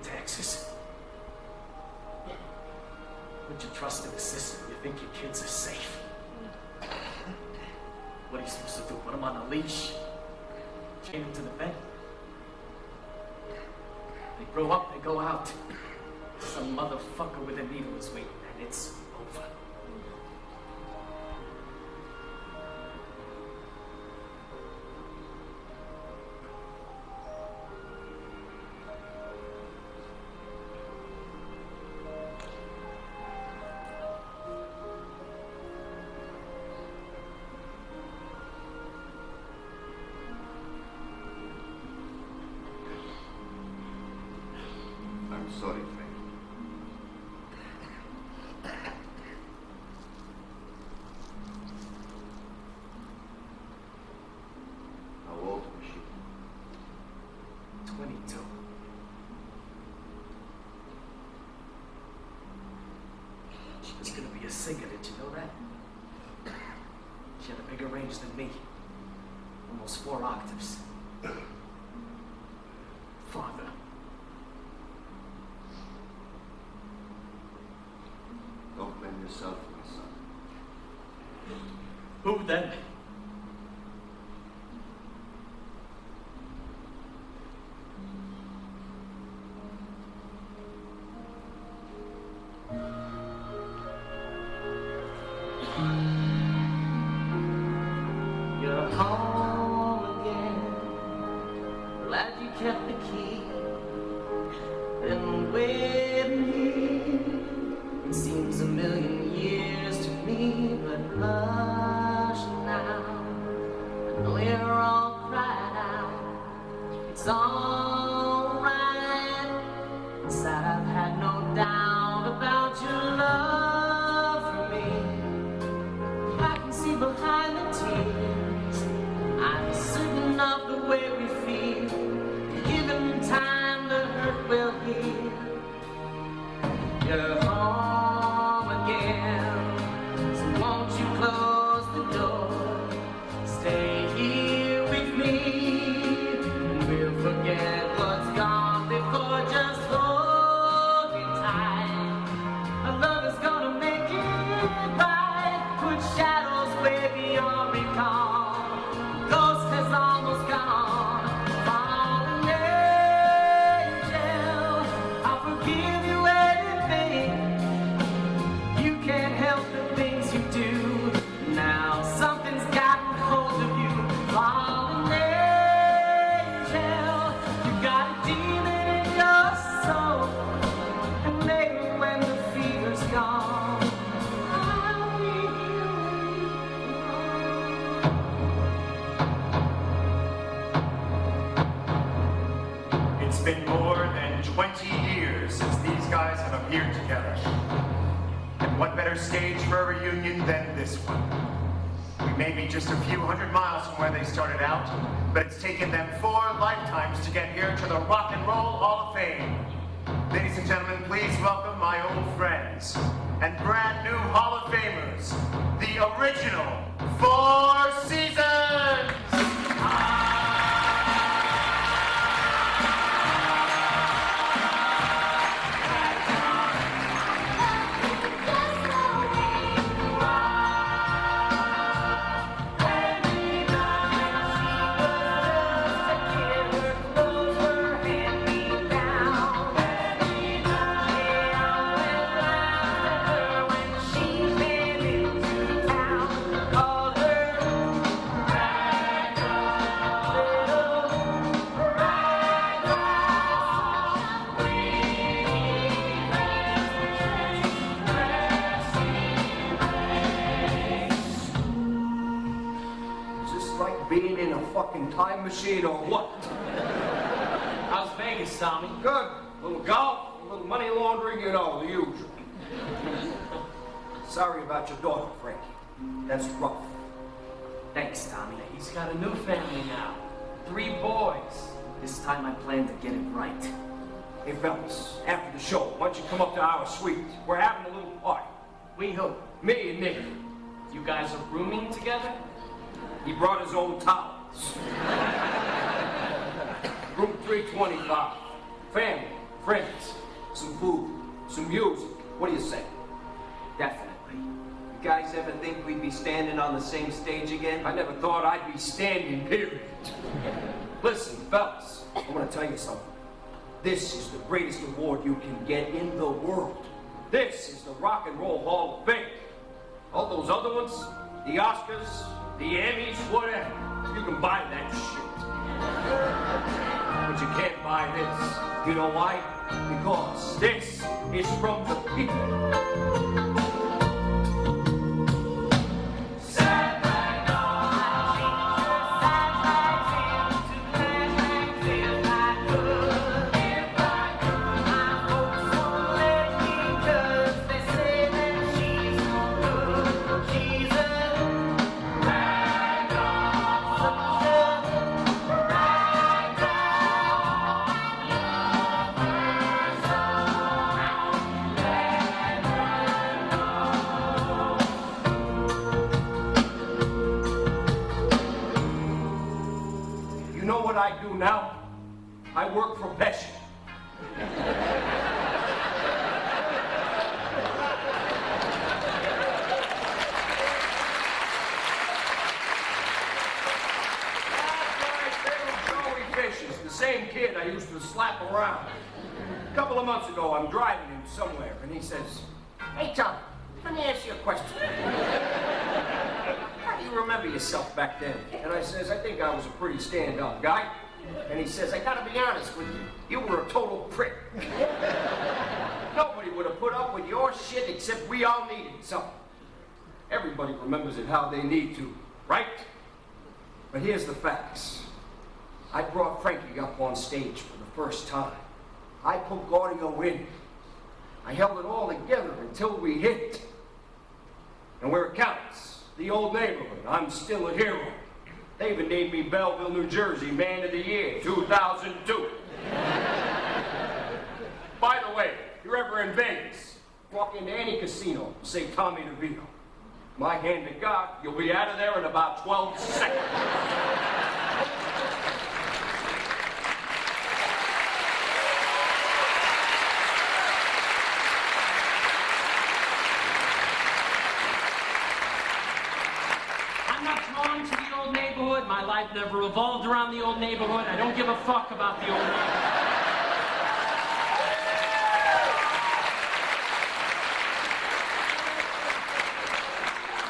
Taxes. Put your trust in the system. You think your kids are safe. What are you supposed to do? Put them on a leash? Chain them to the bed? They grow up, they go out. Some motherfucker with a needle is waiting, and it's over. I'm sorry, Frank. How old was she? 22. She was gonna be a singer, did you know that? She had a bigger range than me. Almost 4 octaves. Father. Don't blame yourself, my son. Who then? You're home again. Glad you kept the key. Been waiting here. It seems a million years to me, but hush now. I know you're all cried out. It's all right. Inside I've had no doubt about your love for me. I can see behind the tears. I'm certain of the way we feel. Given time, the hurt will heal. You're home again, so won't you close the door? Stay here with me, and we'll forget what's gone before. Just hold me tight. Our love is gonna make it right. Put shadows way beyond recall. The ghost has almost gone. Fallen angel, I'll forgive you anything. You can't help the things you do. Now something's gotten hold of you. Fallen angel, you got a demon in your soul. And maybe when the fever's gone, I'll be It's been more than 20 years since these guys have appeared together. And what better stage for a reunion than this one? We may be just a few hundred miles from where they started out, but it's taken them 4 lifetimes to get here to the Rock and Roll Hall of Fame. Ladies and gentlemen, please welcome my old friends and brand new Hall of Famers, the original 4 Seasons! Being in a fucking time machine or what? How's Vegas, Tommy? Good. A little golf, a little money laundering, you know, the usual. Sorry about your daughter, Frankie. That's rough. Thanks, Tommy. He's got a new family now. 3 boys. This time I plan to get it right. Hey, fellas, after the show, why don't you come up to our suite? We're having a little party. We who? Me and Nick. You guys are rooming together? He brought his own towels. Room 325. Family, friends, some food, some music. What do you say? Definitely. You guys ever think we'd be standing on the same stage again? I never thought I'd be standing, period. Listen, fellas, I want to tell you something. This is the greatest award you can get in the world. This is the Rock and Roll Hall of Fame. All those other ones, the Oscars, the Emmys, whatever, you can buy that shit. But you can't buy this. You know why? Because this is from the people. I do now? I work for Pesci. The same kid I used to slap around. A couple of months ago, I'm driving him somewhere, and he says, "Hey, Tom, let me ask you a question. How do you remember yourself back then?" And I says, "I think I was a pretty stand-up guy." And he says, "I gotta be honest with you, you were a total prick. Nobody would have put up with your shit except we all needed something. Everybody remembers it how they need to, right? But here's the facts. I brought Frankie up on stage for the first time. I put audio in. I held it all together until we hit. And where it counts, the old neighborhood, I'm still a hero. They even named me Belleville, New Jersey, Man of the Year, 2002. By the way, if you're ever in Vegas, walk into any casino, say Tommy DeVito. My hand to God, you'll be out of there in about 12 seconds. My life never revolved around the old neighborhood. I don't give a fuck about the old neighborhood.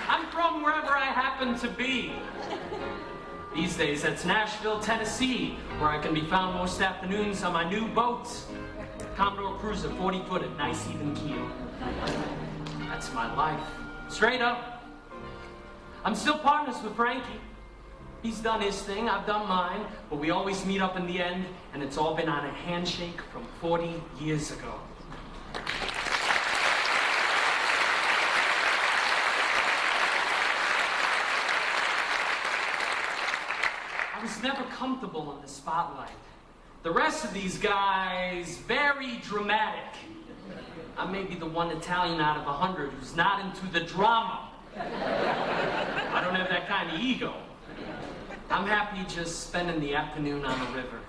I'm from wherever I happen to be. These days, that's Nashville, Tennessee, where I can be found most afternoons on my new boat. Commodore Cruiser, 40-footer, nice even keel. That's my life. Straight up. I'm still partners with Frankie. He's done his thing, I've done mine, but we always meet up in the end, and it's all been on a handshake from 40 years ago. I was never comfortable in the spotlight. The rest of these guys, very dramatic. I may be the one Italian out of 100 who's not into the drama. I don't have that kind of ego. I'm happy just spending the afternoon on the river.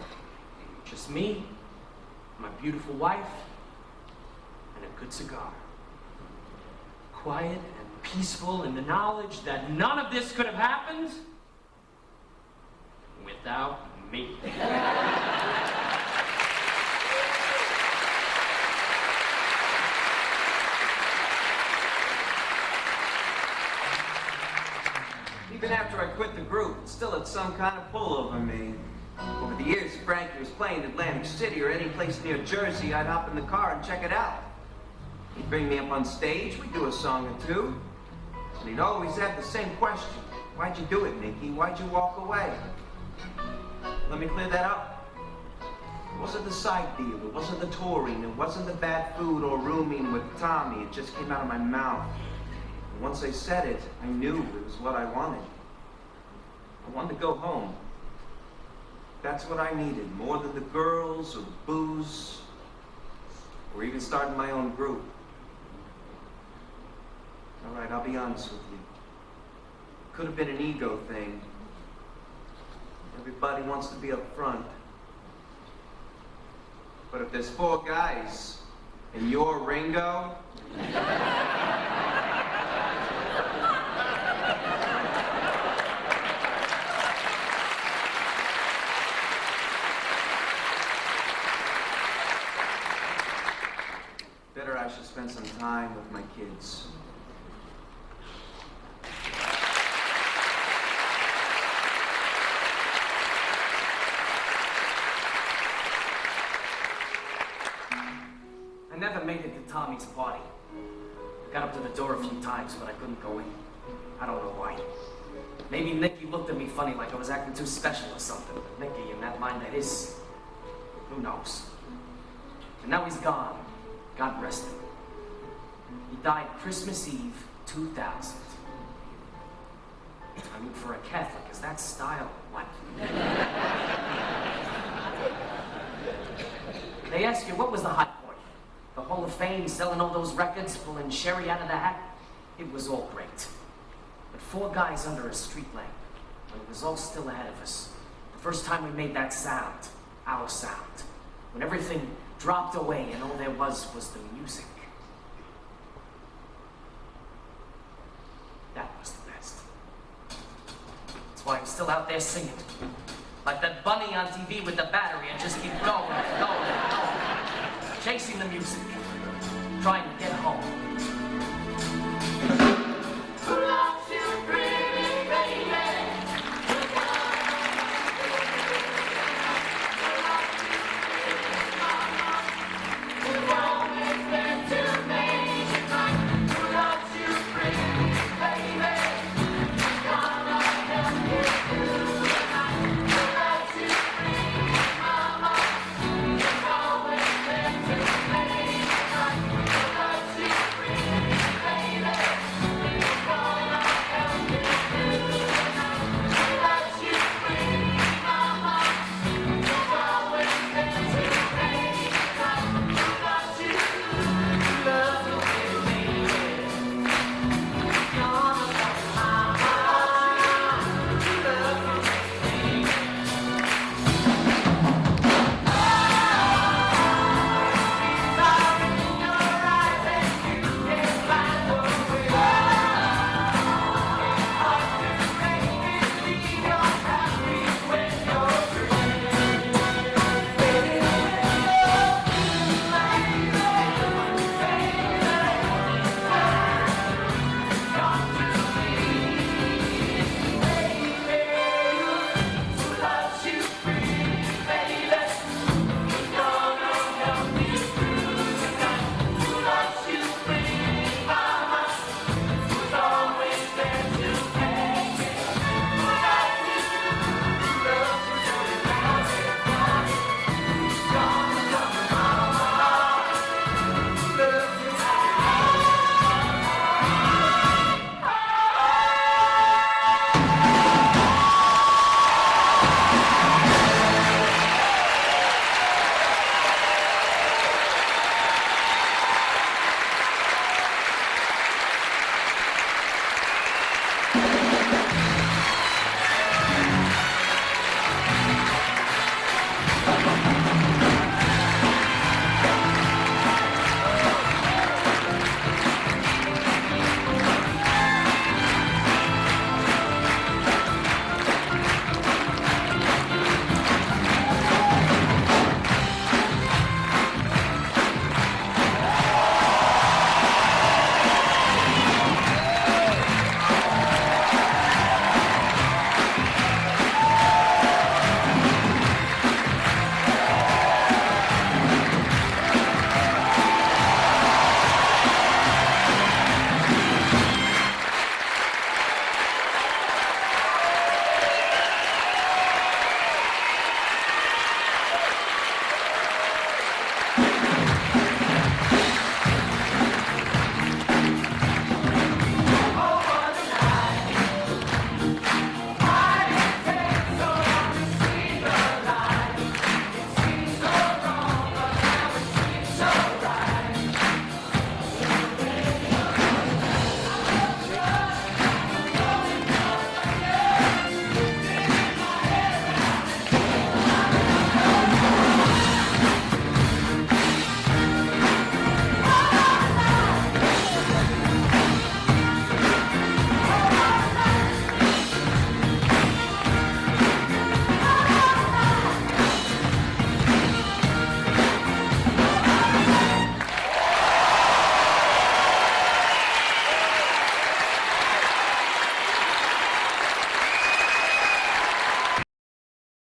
Just me, my beautiful wife, and a good cigar. Quiet and peaceful in the knowledge that none of this could have happened without me. Even after I quit the group, it still had some kind of pull over me. Over the years, if Frankie was playing in Atlantic City or any place near Jersey, I'd hop in the car and check it out. He'd bring me up on stage, we'd do a song or two, and he'd always have the same question. Why'd you do it, Nicky? Why'd you walk away? Let me clear that up. It wasn't the side deal, it wasn't the touring, it wasn't the bad food or rooming with Tommy, it just came out of my mouth. And once I said it, I knew it was what I wanted. I wanted to go home. That's what I needed, more than the girls or the booze, or even starting my own group. All right, I'll be honest with you. Could have been an ego thing. Everybody wants to be up front. But if there's 4 guys and you're Ringo, better I should spend some time with my kids. I never made it to Tommy's party. I got up to the door a few times, but I couldn't go in. I don't know why. Maybe Nicky looked at me funny, like I was acting too special or something. But Nicky, in that mind of his, who knows? And now he's gone. God rest him. He died Christmas Eve, 2000. I mean, for a Catholic, is that style? What? They ask you, what was the high point? The Hall of Fame, selling all those records, pulling Sherry out of the hat? It was all great. But 4 guys under a street lamp, when it was all still ahead of us. The first time we made that sound, our sound. When everything dropped away and all there was the music. That was the best. That's why I'm still out there singing. Like that bunny on TV with the battery and just keep going, chasing the music, trying to get home.